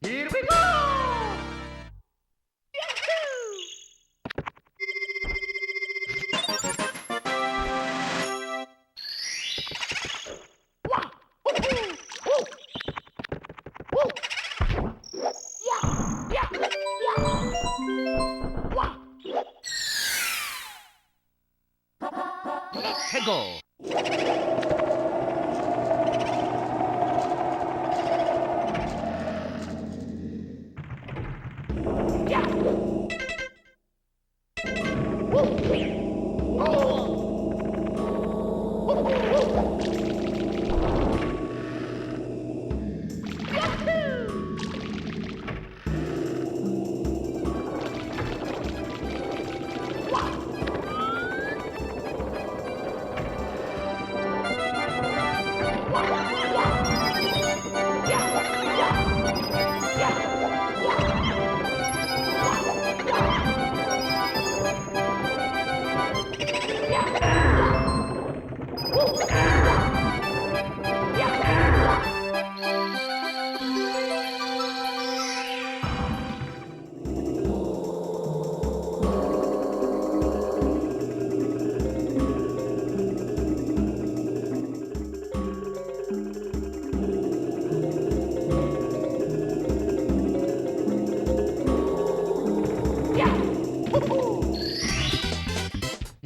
Here we go! 해고.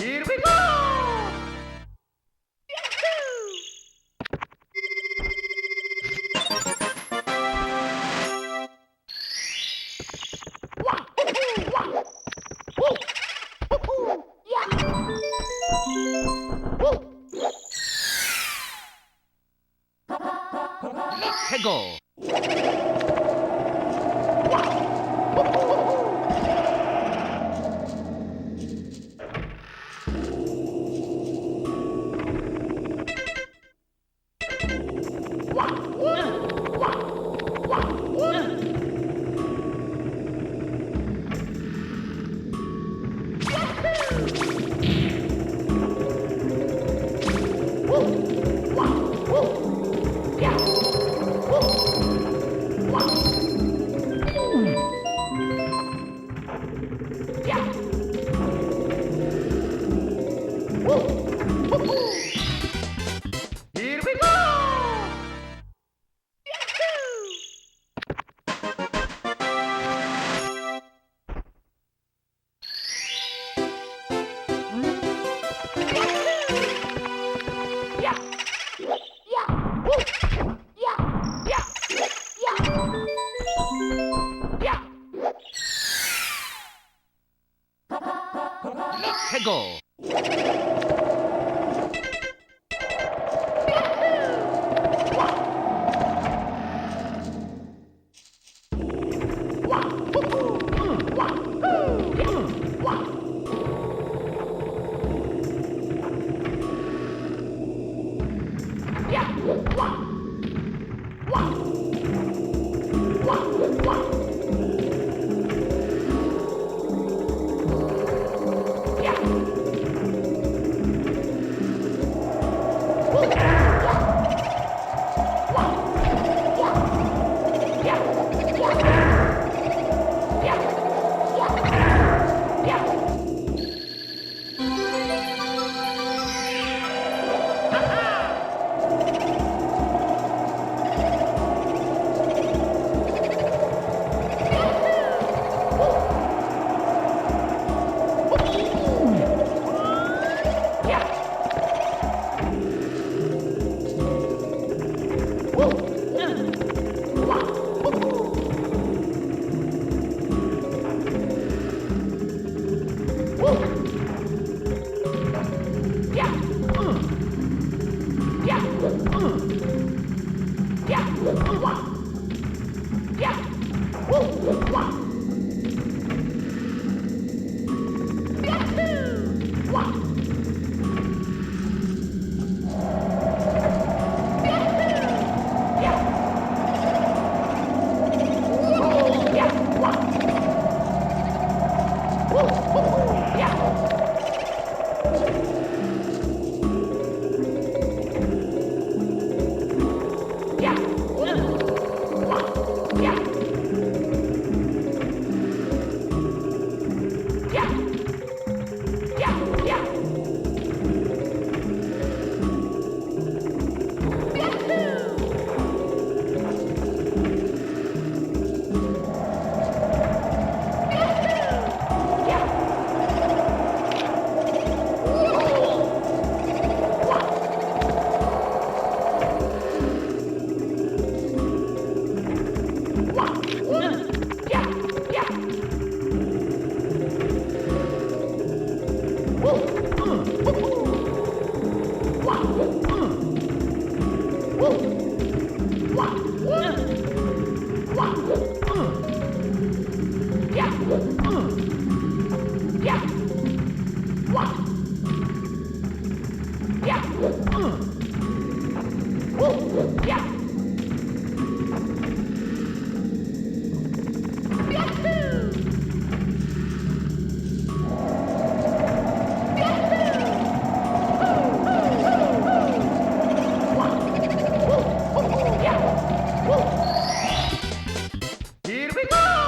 Here we go! 해고. Yeah. 해고. Here we go!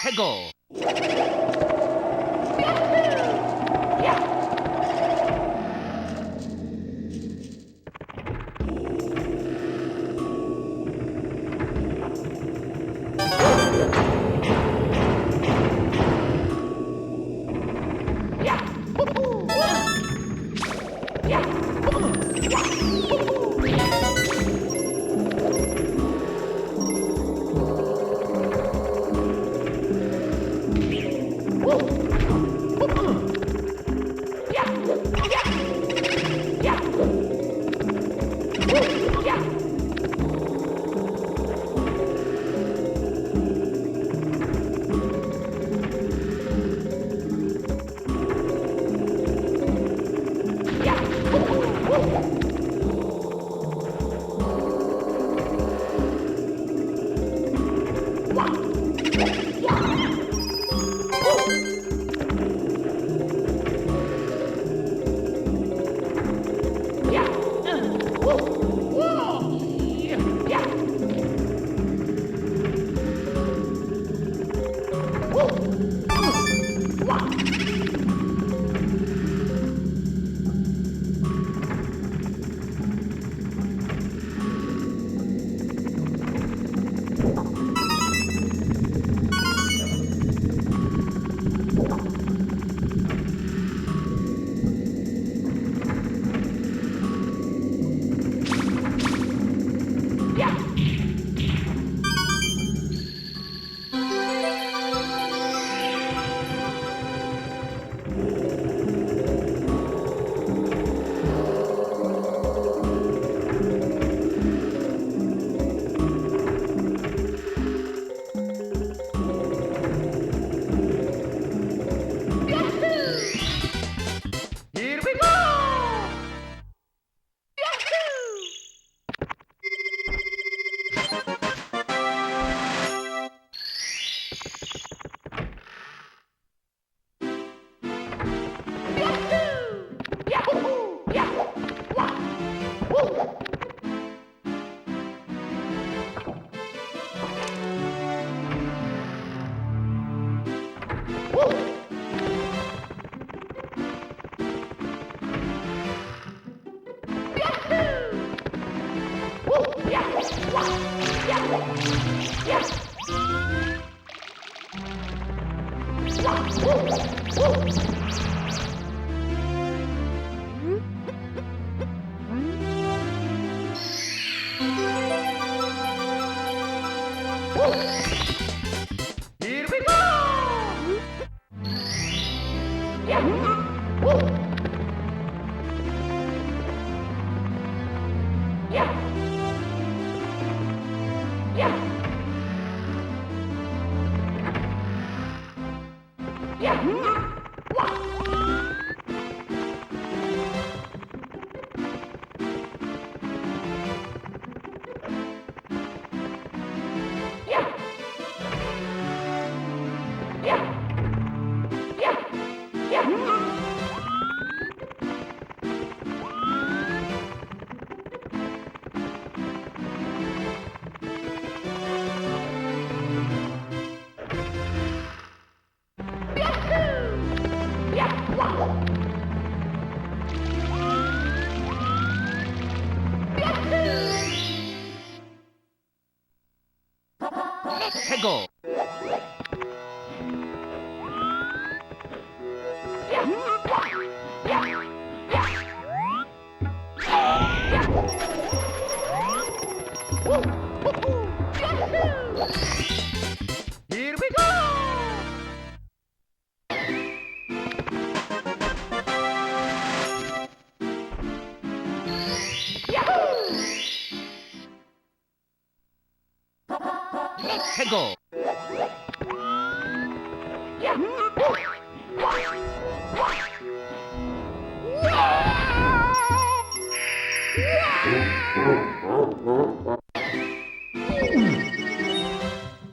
해고. Here we go! 해고. Here we go! 해고.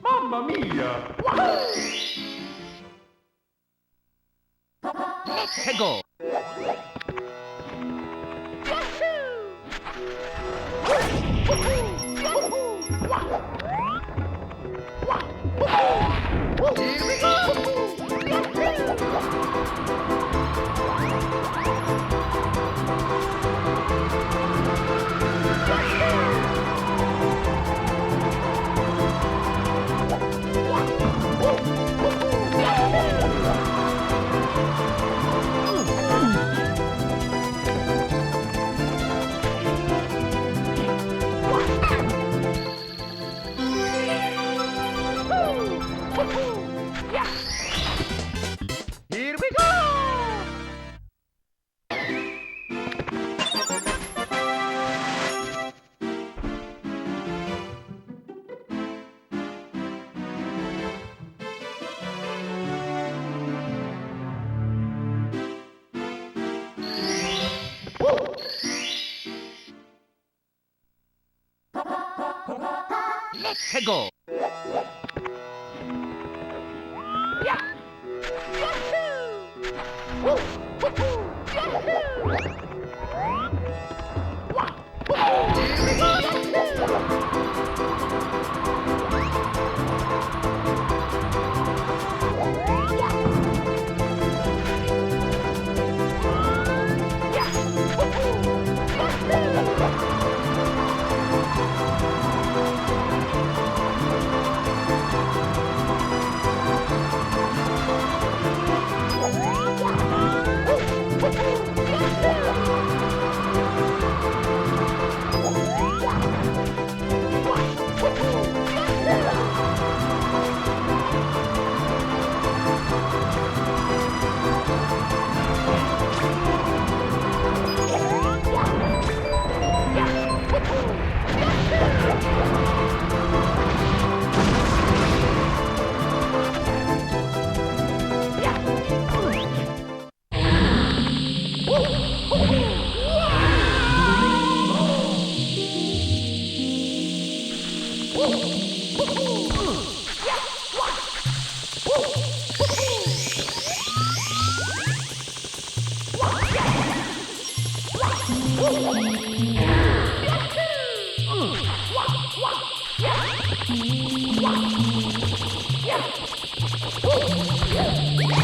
Mamma mia! 해고. Here we Here we go! 해고. Yeah.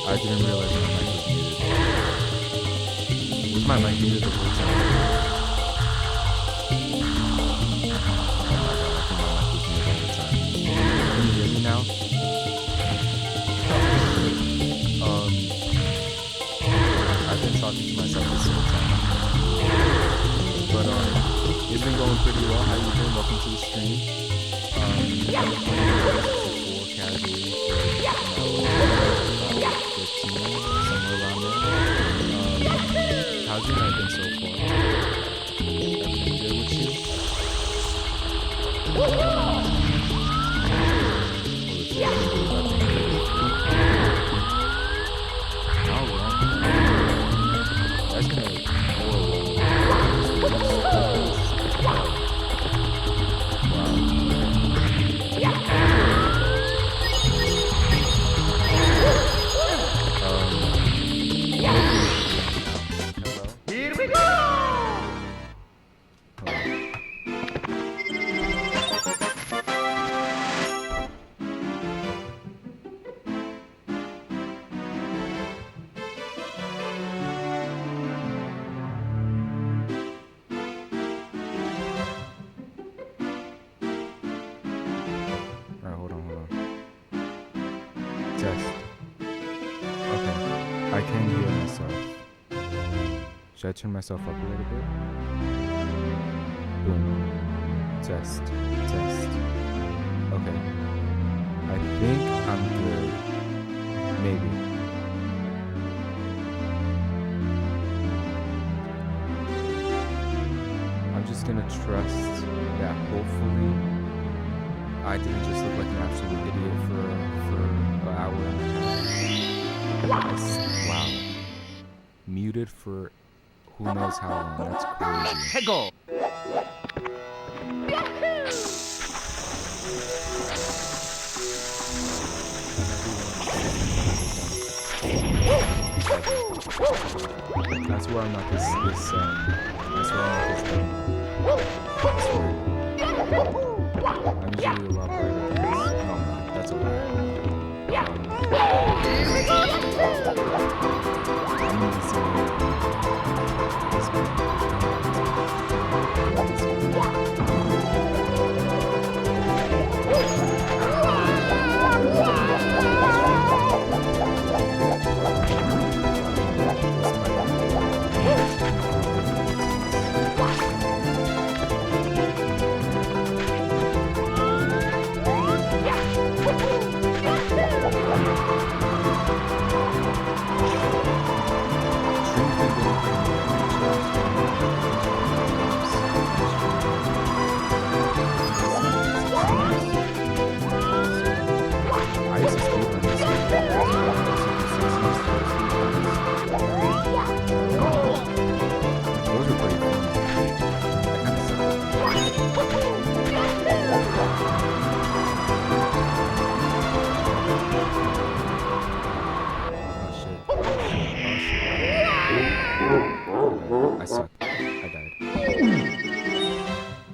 I didn't realize my mic was muted. Was my mic muted the whole time? Oh my god, I think my mic was muted the whole time. Can you hear me now? I've been talking to myself this whole time. But it's been going pretty well. How you doing? Welcome to the stream. I've been playing 64 category for about 15, somewhere around there. How's your night been so far? Everything good with you? Well, if you're good, I've been good with you. Oh, well. That's gonna be horrible. Wow. Here we go! Alright, hold on. Test. Okay, I can hear myself. Should I turn myself up a little bit? Boom. Test. Okay. I think I'm good. Maybe. I'm just gonna trust that hopefully I didn't just look like an absolute idiot for an hour and a half. Wow. Muted for who knows how long. That's crazy. Hegel! That's where I'm not this that's where I'm not this dumb. That's weird. I'm usually a lot brighter than this. No, I'm not. That's okay. I'm gonna see this one. I suck. I died.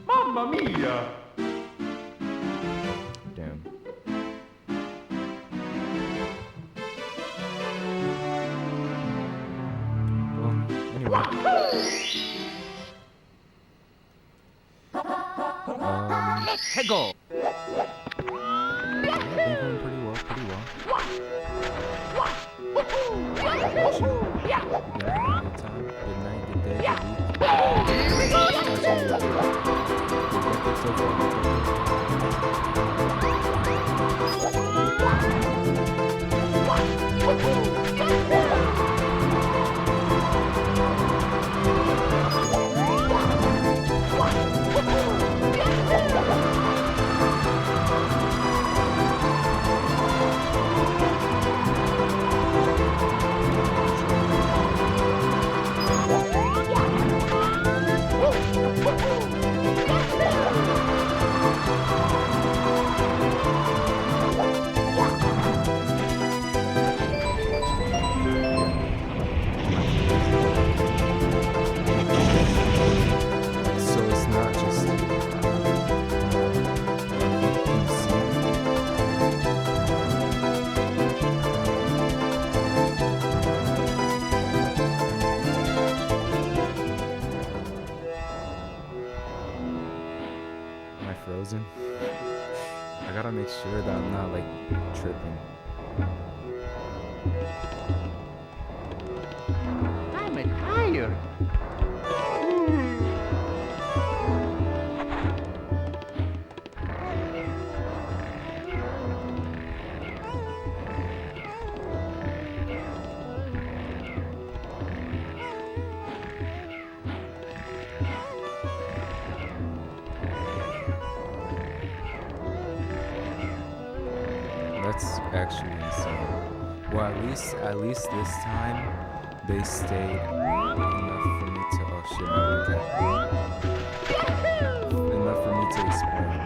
Mamma mia! Damn. Well, anyway. Hegel! Yeah, been going pretty well. How about you? You having a good time? Good night, good day, good week? How's your day? Good decade so far? frozen. I gotta make sure that I'm not like tripping. I'm tired. That's actually insane. Well, at least this time they stayed enough for me to. Oh shit, my recap. Enough for me to explain.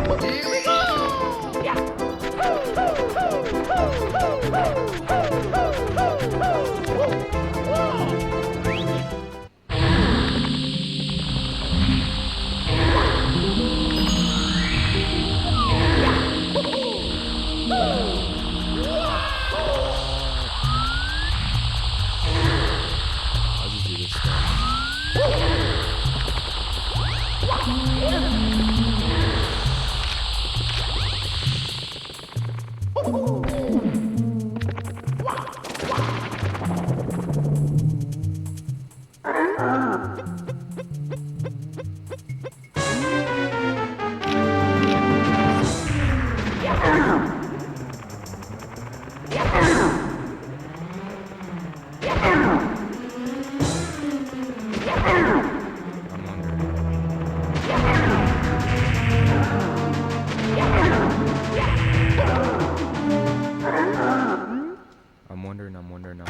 But Here we go! I'll just do this stuff. I'm wondering. I'm wondering.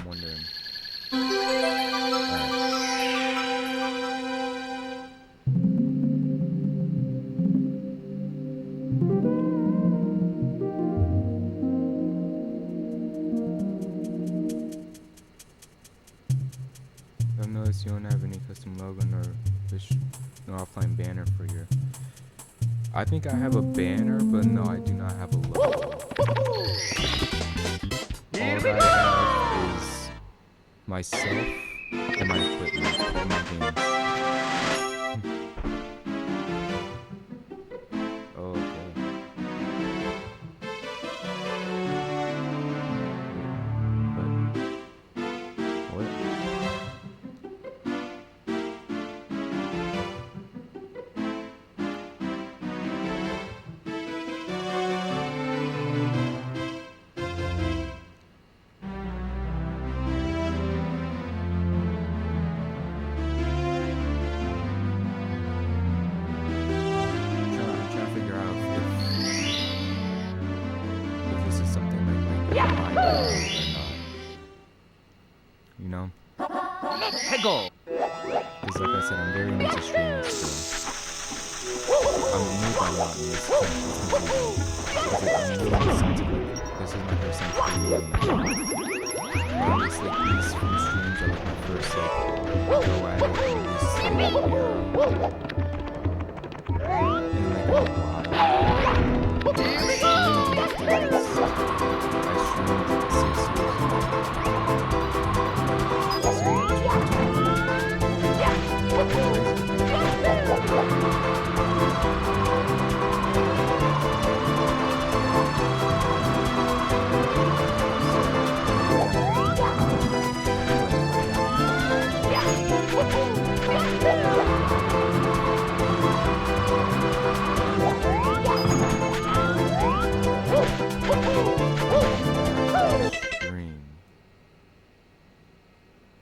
I've noticed you don't have any custom logo nor offline banner for your. I think I have a banner, but no, I do not have a logo. Here All we that go! I have is myself and my equipment and my games. Oh, okay. But what? I'm trying to figure out if this is something like my goal or not. You know? Let's go! Because like I said, I'm very new to streaming still. I'm new by not new. It's confusing. I'm new in the sense of like, this is my first time streaming. I'm just like, these few streams are like my first like, go at it in this like, era. And like, a while. I streamed like this. I streamed like 6 years ago. So stream.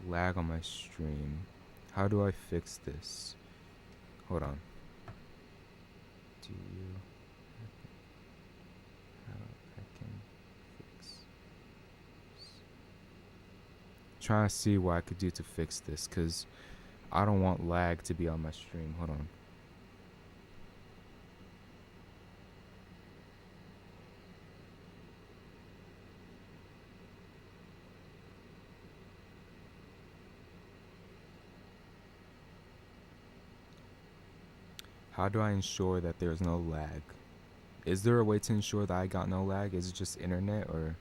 Lag on my stream. How do I fix this? Hold on. Do you how I can fix this? Trying to see what I could do to fix this, cause I don't want lag to be on my stream. Hold on. How do I ensure that there's no lag? Is there a way to ensure that I got no lag? Is it just internet or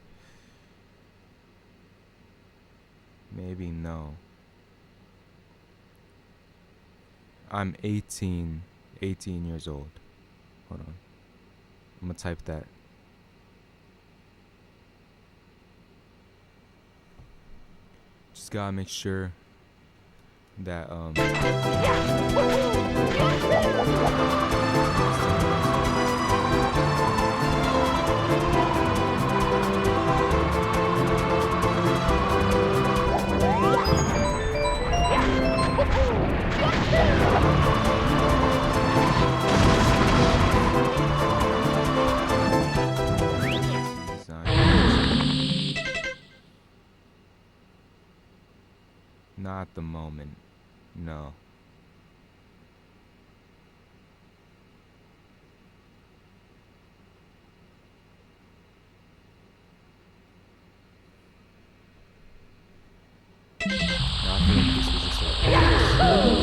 maybe no? I'm 18 18 years old. Hold on. I'm gonna type that. Just gotta make sure that not at the moment. No. No, I feel like this was just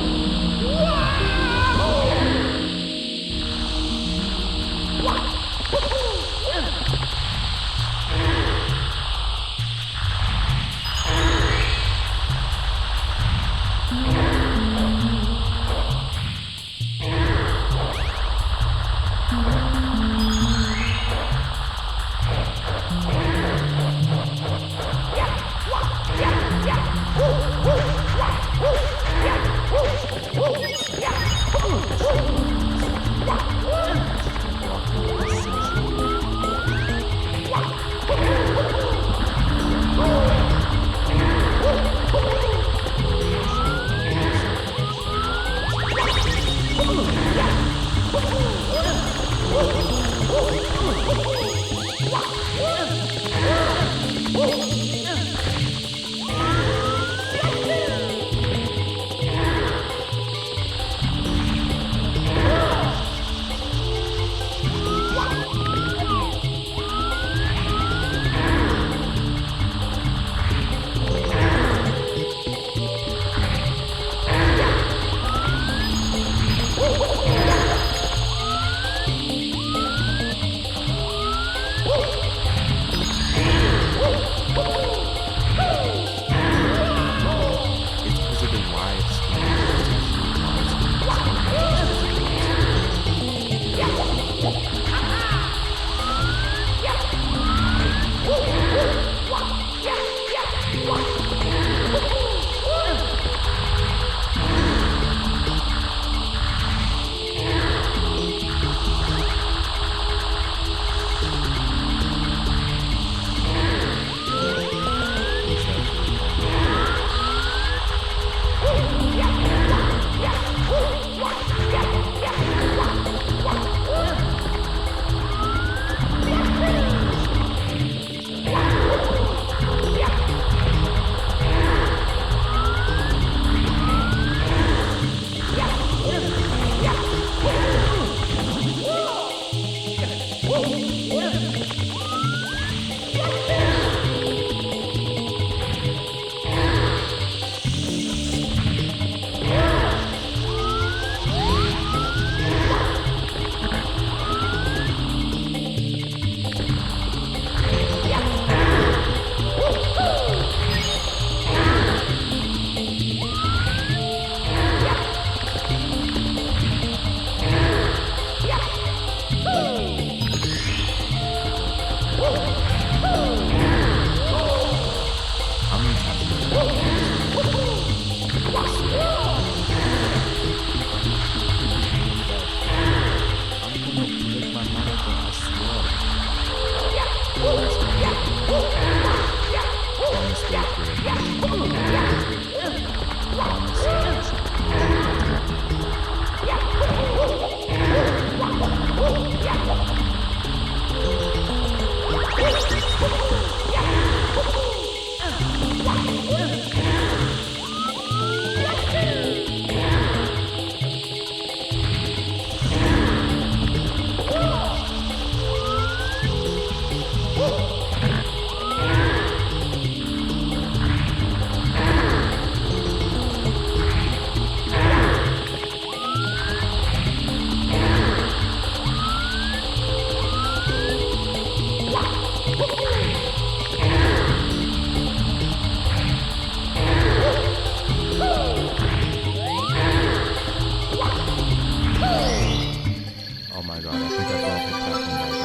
my god, I think I fell off the platform, but I got it.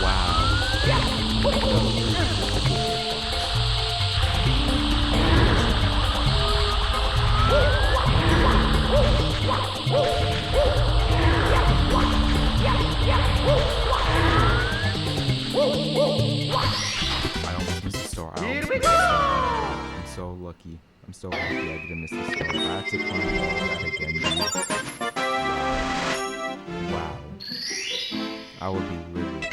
Wow. I almost missed the star. Here we go! I'm so lucky. I'm so happy I didn't miss the star. I had to climb all that again, dude. Wow. I would be livid.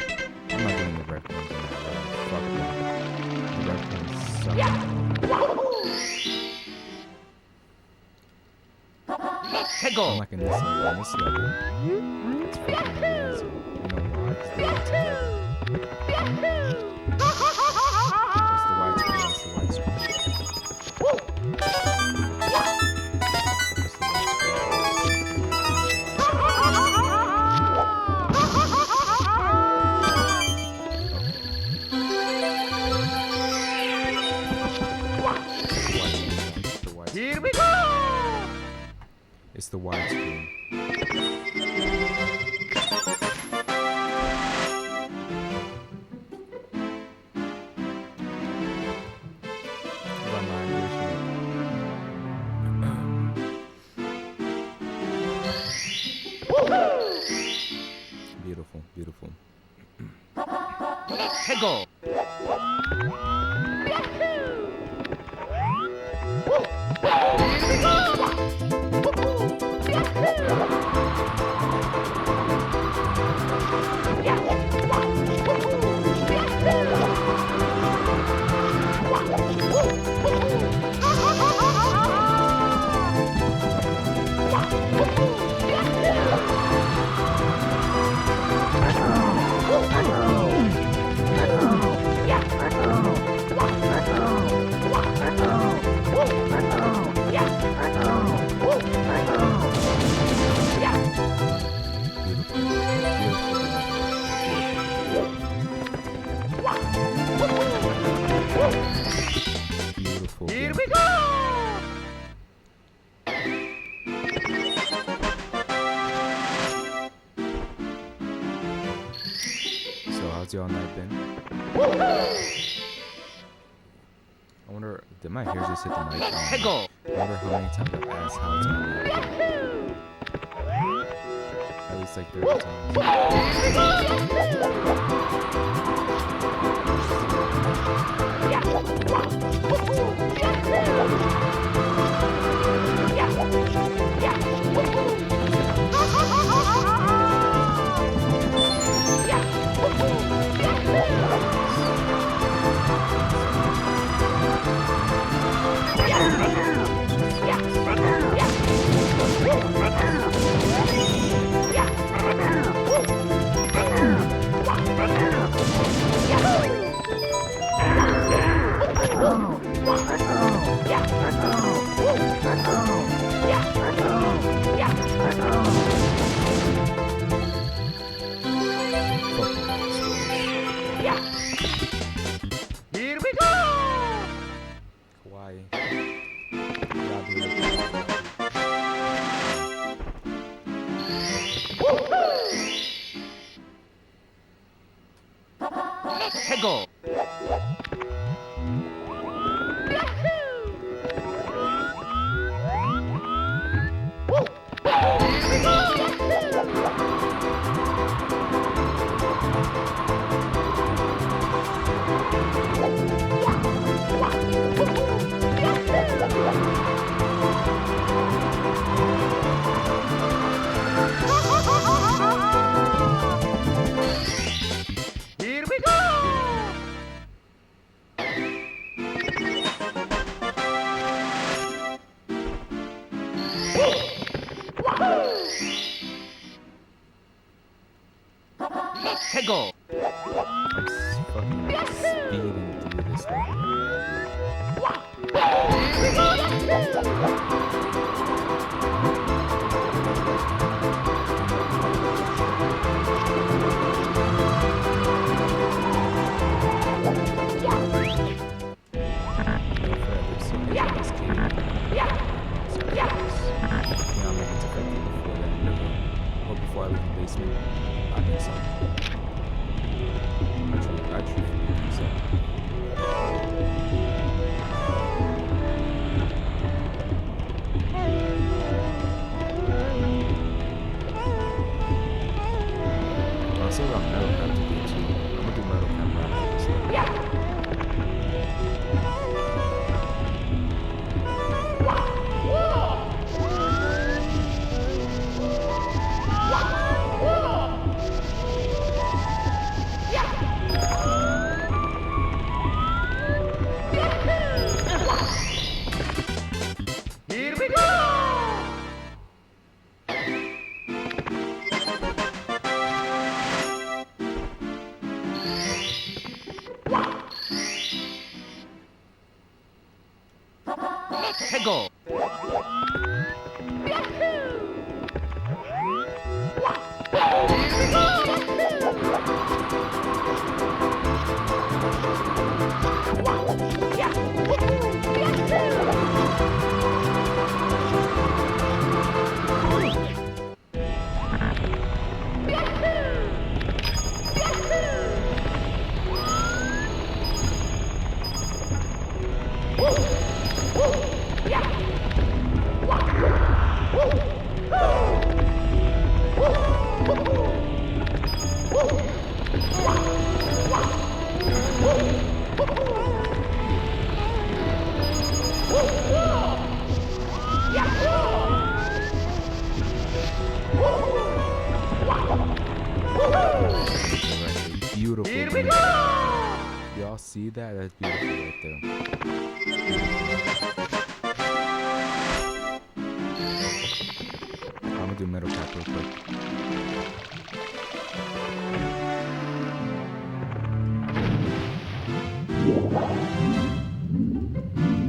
I'm not doing the red coins in that way. Fuck that. The red coins suck. I'm Go! liking this level. This level. It's fucking amazing. You know why? 'Cause they work together. It's the widescreen. It's the widescreen. It's the widescreen. Here we go! It's the widescreen. Beautiful, beautiful. Go! Beautiful. Here we go! So how's y'all night been? I wonder, did my hair just hit the mic? Go! I wonder how many times I've asked how it's going. At least like 30 Here we go! Hawaii. Yeah, dude. Go! Here we go! Go! I'm fucking speeding through this level. Yeah, I'll make it to 50 before that. before I leave the basement? I think so. I truthfully think so. I still got metal cap to do too. I'm gonna do metal cap right after this. Here we go! Let's go! Beautiful. Here we dude. go! Y'all see that? That's beautiful right there. I'm gonna do metal cap real quick.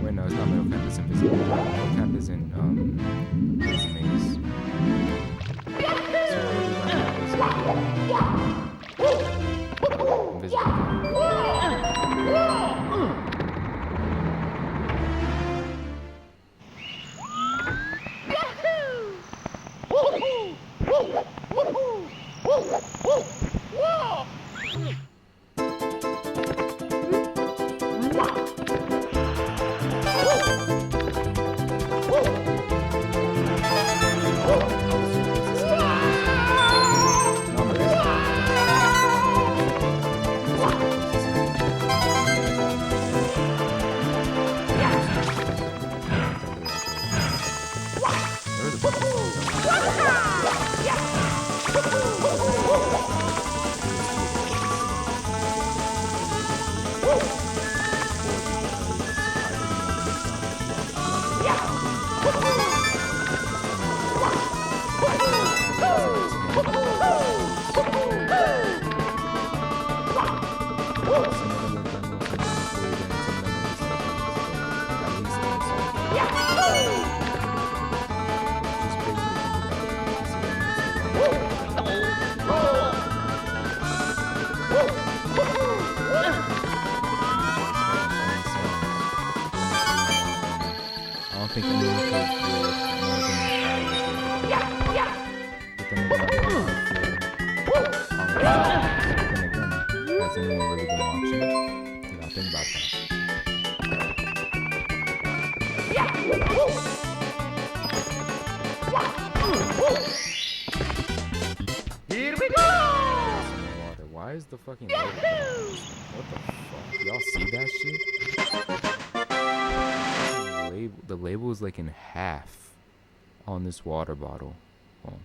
Wait, no, it's not metal cap, it's invisible. Metal cap is in Maze Maze. So what we'll do right now is invisible cap. I don't think anyone could deal with more than but then again, has anyone really been watching? You gotta think about that. Here we go! Why is the fucking label? What the fuck? Y'all see that shit? The label is like in half on this water bottle. Well,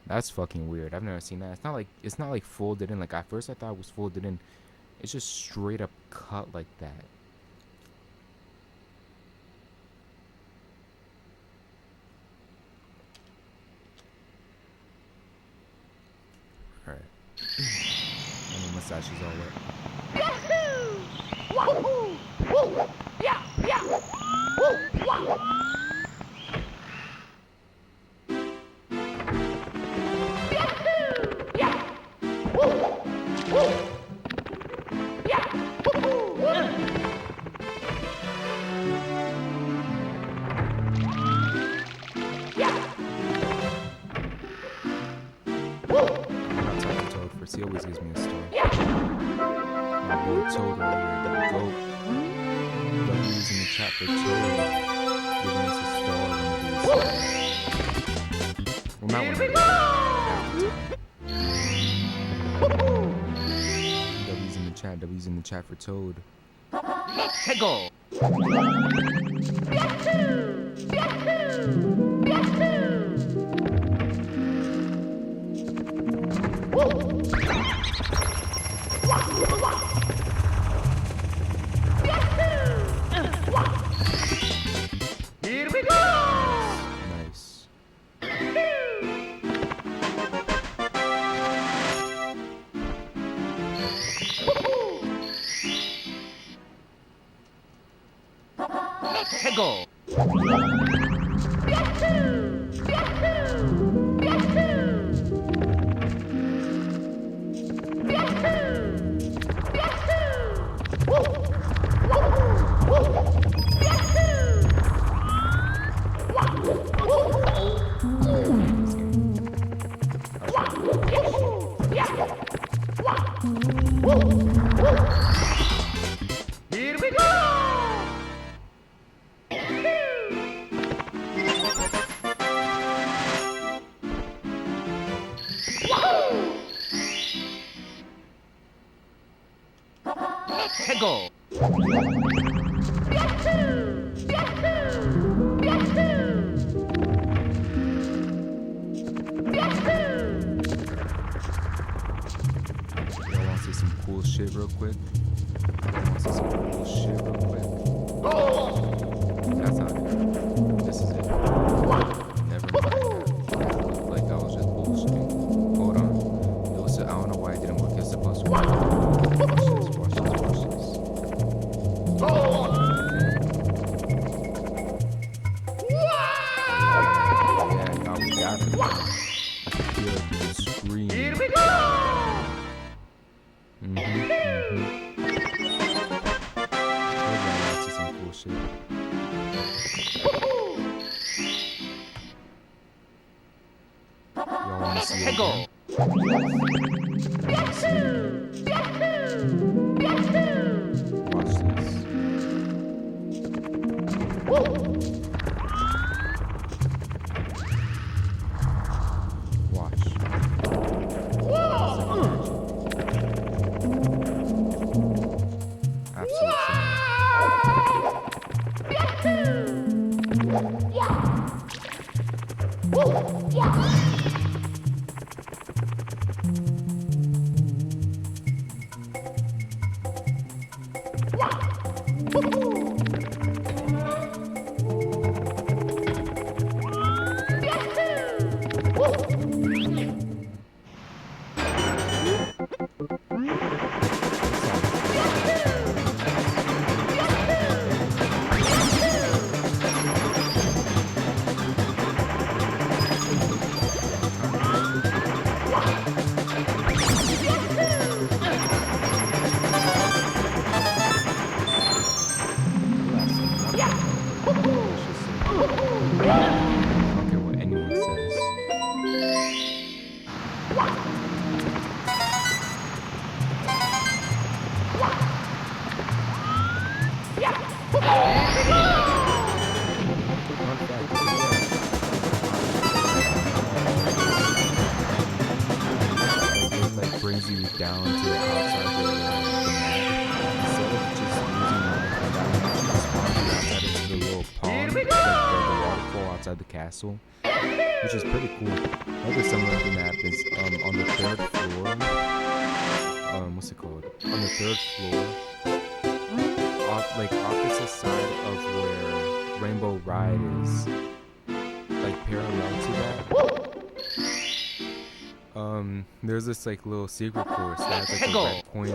that's fucking weird. I've never seen that. It's not like folded in. Like at first I thought it was folded in. It's just straight up cut like that. Alright. And the mustache is all wet. He always gives me a star. My boy Toad over here, the goat. W's in the chat for Toad, giving us a star one of these. Well, not one of these. W's in the chat for Toad. Let's go. Here we go. Nice. Let's go. Here we go. Let's go. Y'all want to see some cool shit real quick? Y'all want to see some cool shit real quick? That's not it. This is it. Never mind. Like I was just bullshitting. Hold on. It was, I don't know why it didn't work. It's supposed to work. Watch this, watch this, watch this. Yeah, y'all, we got it. I can feel it through the screen. Here we go. Let's see some cool shit. Y'all wanna see it Let's go. again? Wanna see it again? Watch this. Watch. Absolute I don't care what anyone says. Fun fact, it like brings you down to the outside the map. Instead of just using that, it actually spawns you outside into the little pond, like the waterfall outside the castle, which is pretty cool. Another similar thing that happens on the third floor. What's it called? On the third floor, like opposite side of where Rainbow Ride is, like parallel to that. There's this like little secret course that has like a red point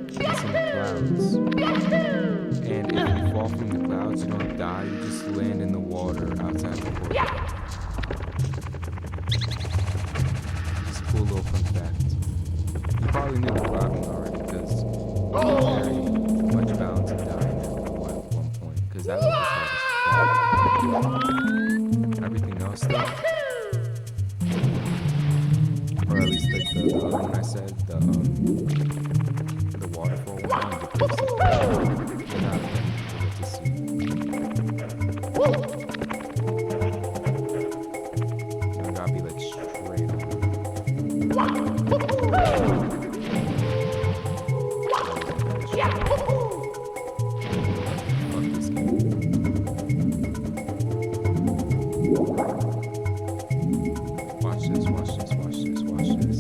it's in the clouds. And if you fall from the clouds, you don't die, you just land in the water outside the course. It's a cool little fun fact. You probably knew the problem already because very much bound to die at one point because that was hard as fuck. Everything else though, or the other one I said, the waterfall one, because we're not ready to get to see. I gotta be like straight on. Fuck this game. Watch this, watch this, watch this, watch this.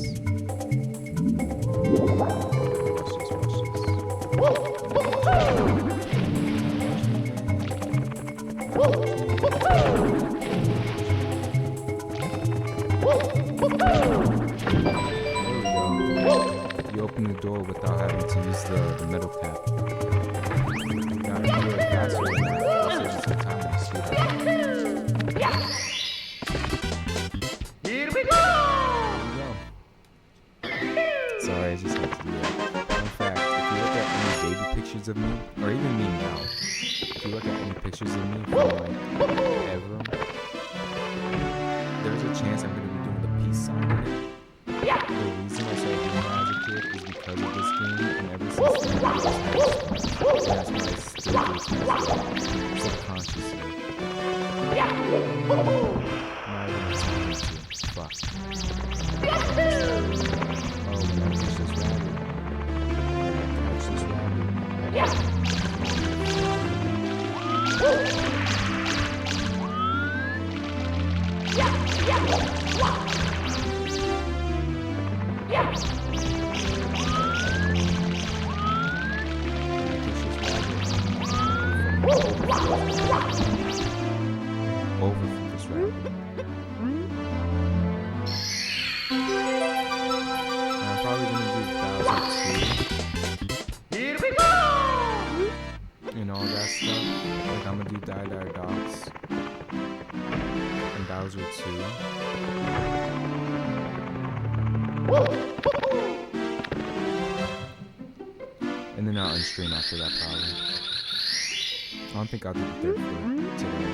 Watch this, watch this. You open the door without having to use the metal cap. You gotta do it faster than that. Saves you some time when you see that. Here we go! There you go. Sorry, I just had to do that. Fun fact, if you look at any baby pictures of me, or even me now, if you look at any pictures of me from like ever, there's a chance I'm gonna be doing the peace sign in it. The reason I started doing that as a kid is because of this game, and ever since then, I just had it. That's why I still do it subconsciously. Not even intending to. Fuck. Oh, when I catch this rabbit. Catch this over from this rabbit. And I'm probably gonna do Bowser 2 Here we go! and all that stuff. Like I'm gonna do Die Die Dogs and Bowser 2. And then I'll unstream after that probably. I don't think I'll do the third floor tonight.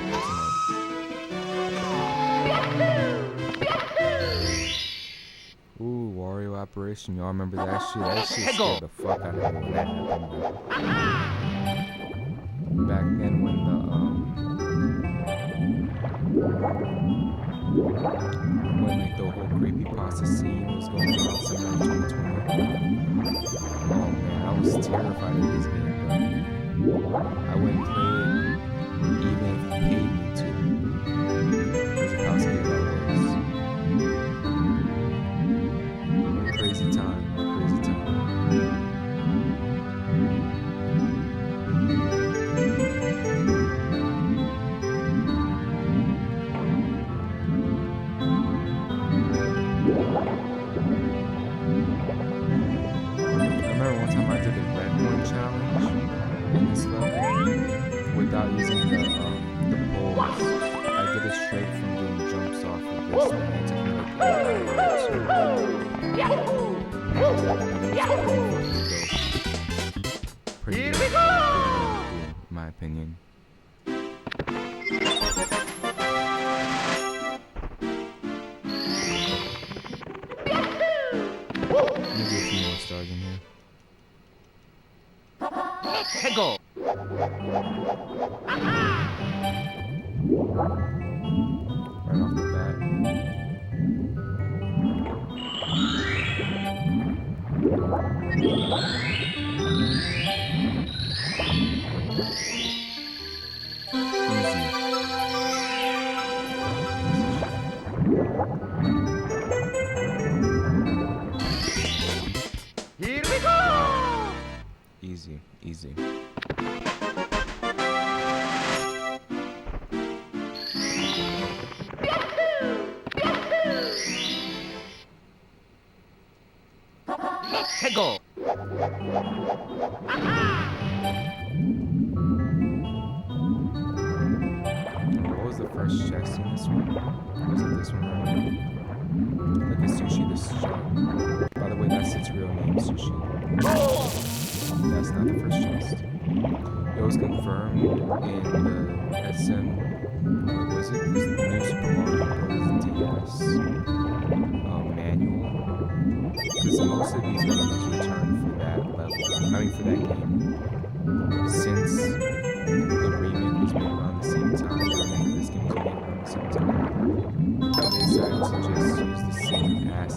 Ooh, Wario Operation. Y'all remember that shit? That shit scared the fuck out of me when that happened. Back then when like the whole creepypasta scene was going on somewhere in 2020. Oh man, I was terrified of this game, but I wouldn't play it even if you paid me to. Because of how scared I was. What a crazy time, what a crazy time. I remember one time I did the red one challenge in this level without using the poles. I did it straight from doing jumps off of this one. It took me like 8 hours. Pretty Here dope. we go! Pretty cool, in my opinion. Maybe a few more stars in here. Hey, go! Right off the bat. Here we go! Easy, easy. Hey, go! What was the first chest in this one? Was it this one right here? Look at Sushi, this is Shark. By the way, that's its real name, Sushi. That's not the first chest. It was confirmed in the SM, what was it? The new Super Mario Bros. DS manual.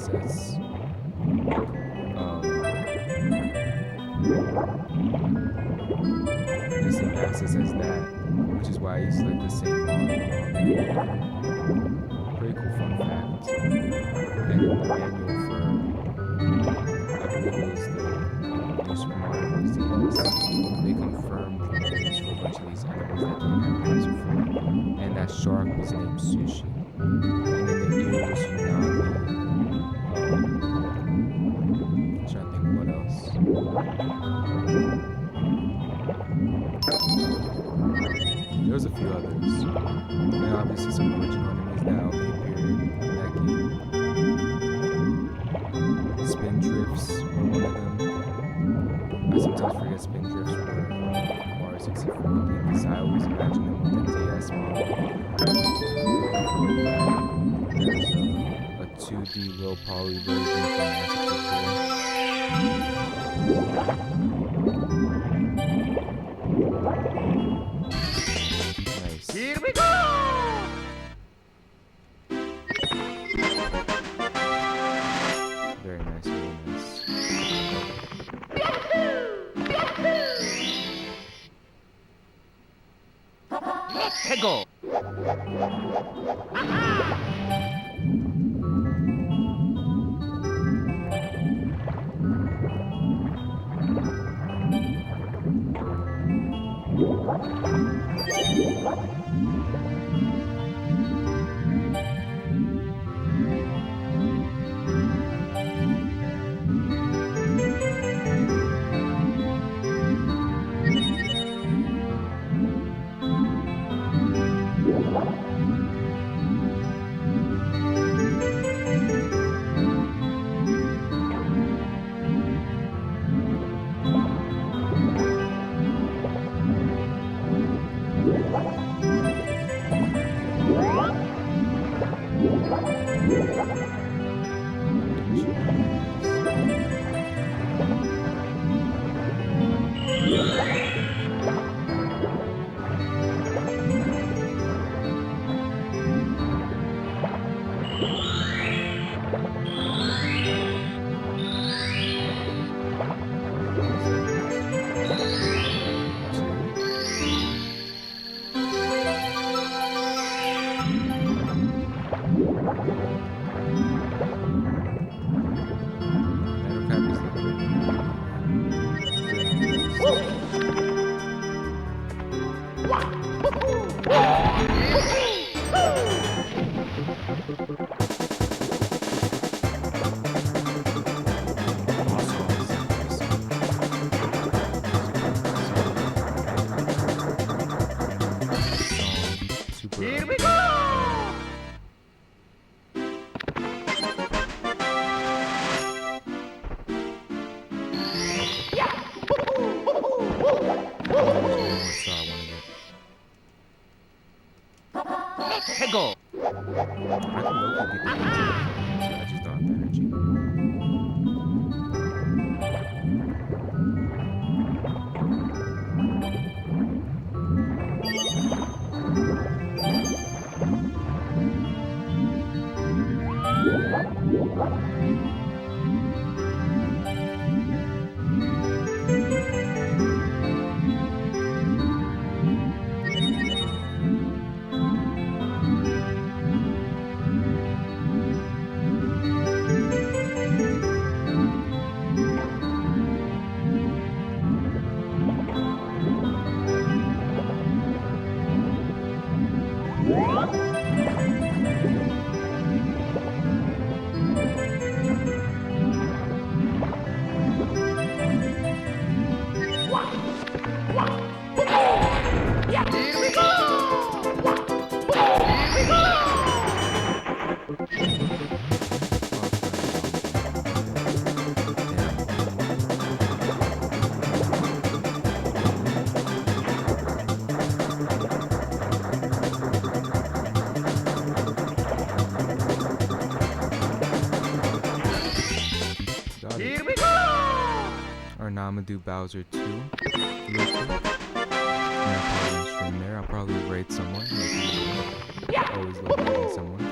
as the same access as that, which is why I use like the same model and all that. Pretty cool fun fact. And in the manual for, I believe it was the New Super Mario Bros. DS, they confirmed the names for a bunch of these enemies that didn't have names before. And that shark was named Sushi. And then the eel was Unagi. I'm trying to think what else. There's a few others. And obviously some original enemies that only appeared in that game. Spin Drifts were one of them. I sometimes forget Spin Drifts were Mario 64 games, because I always imagine them with the DS model. There's a 2D low poly version from N64. Nice. Here we go! Very nice, very nice. Hey, go! Here we go! Hey, go! I can look at the I just don't have the energy. Here we go! Or now I'm gonna do Bowser 2 real quick. And I'll probably stream there. I'll probably raid someone. Always love raiding someone.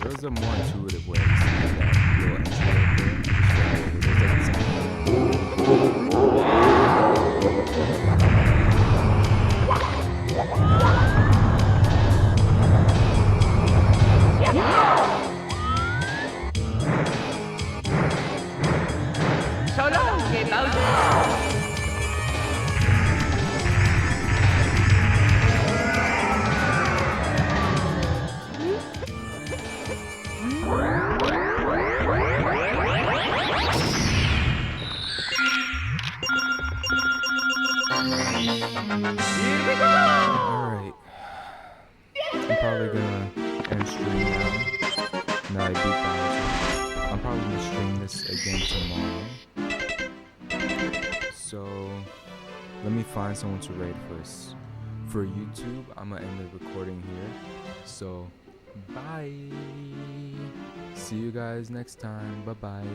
There's a more intuitive way to see that little intro right there. Just right over. There's like Solo que Bowser. Here we go. Alright. I'm probably gonna end stream now. Now I beat Bowser. I'm probably gonna stream this again tomorrow. So let me find someone to raid first. For YouTube, I'm gonna end the recording here. So bye. See you guys next time. Bye bye.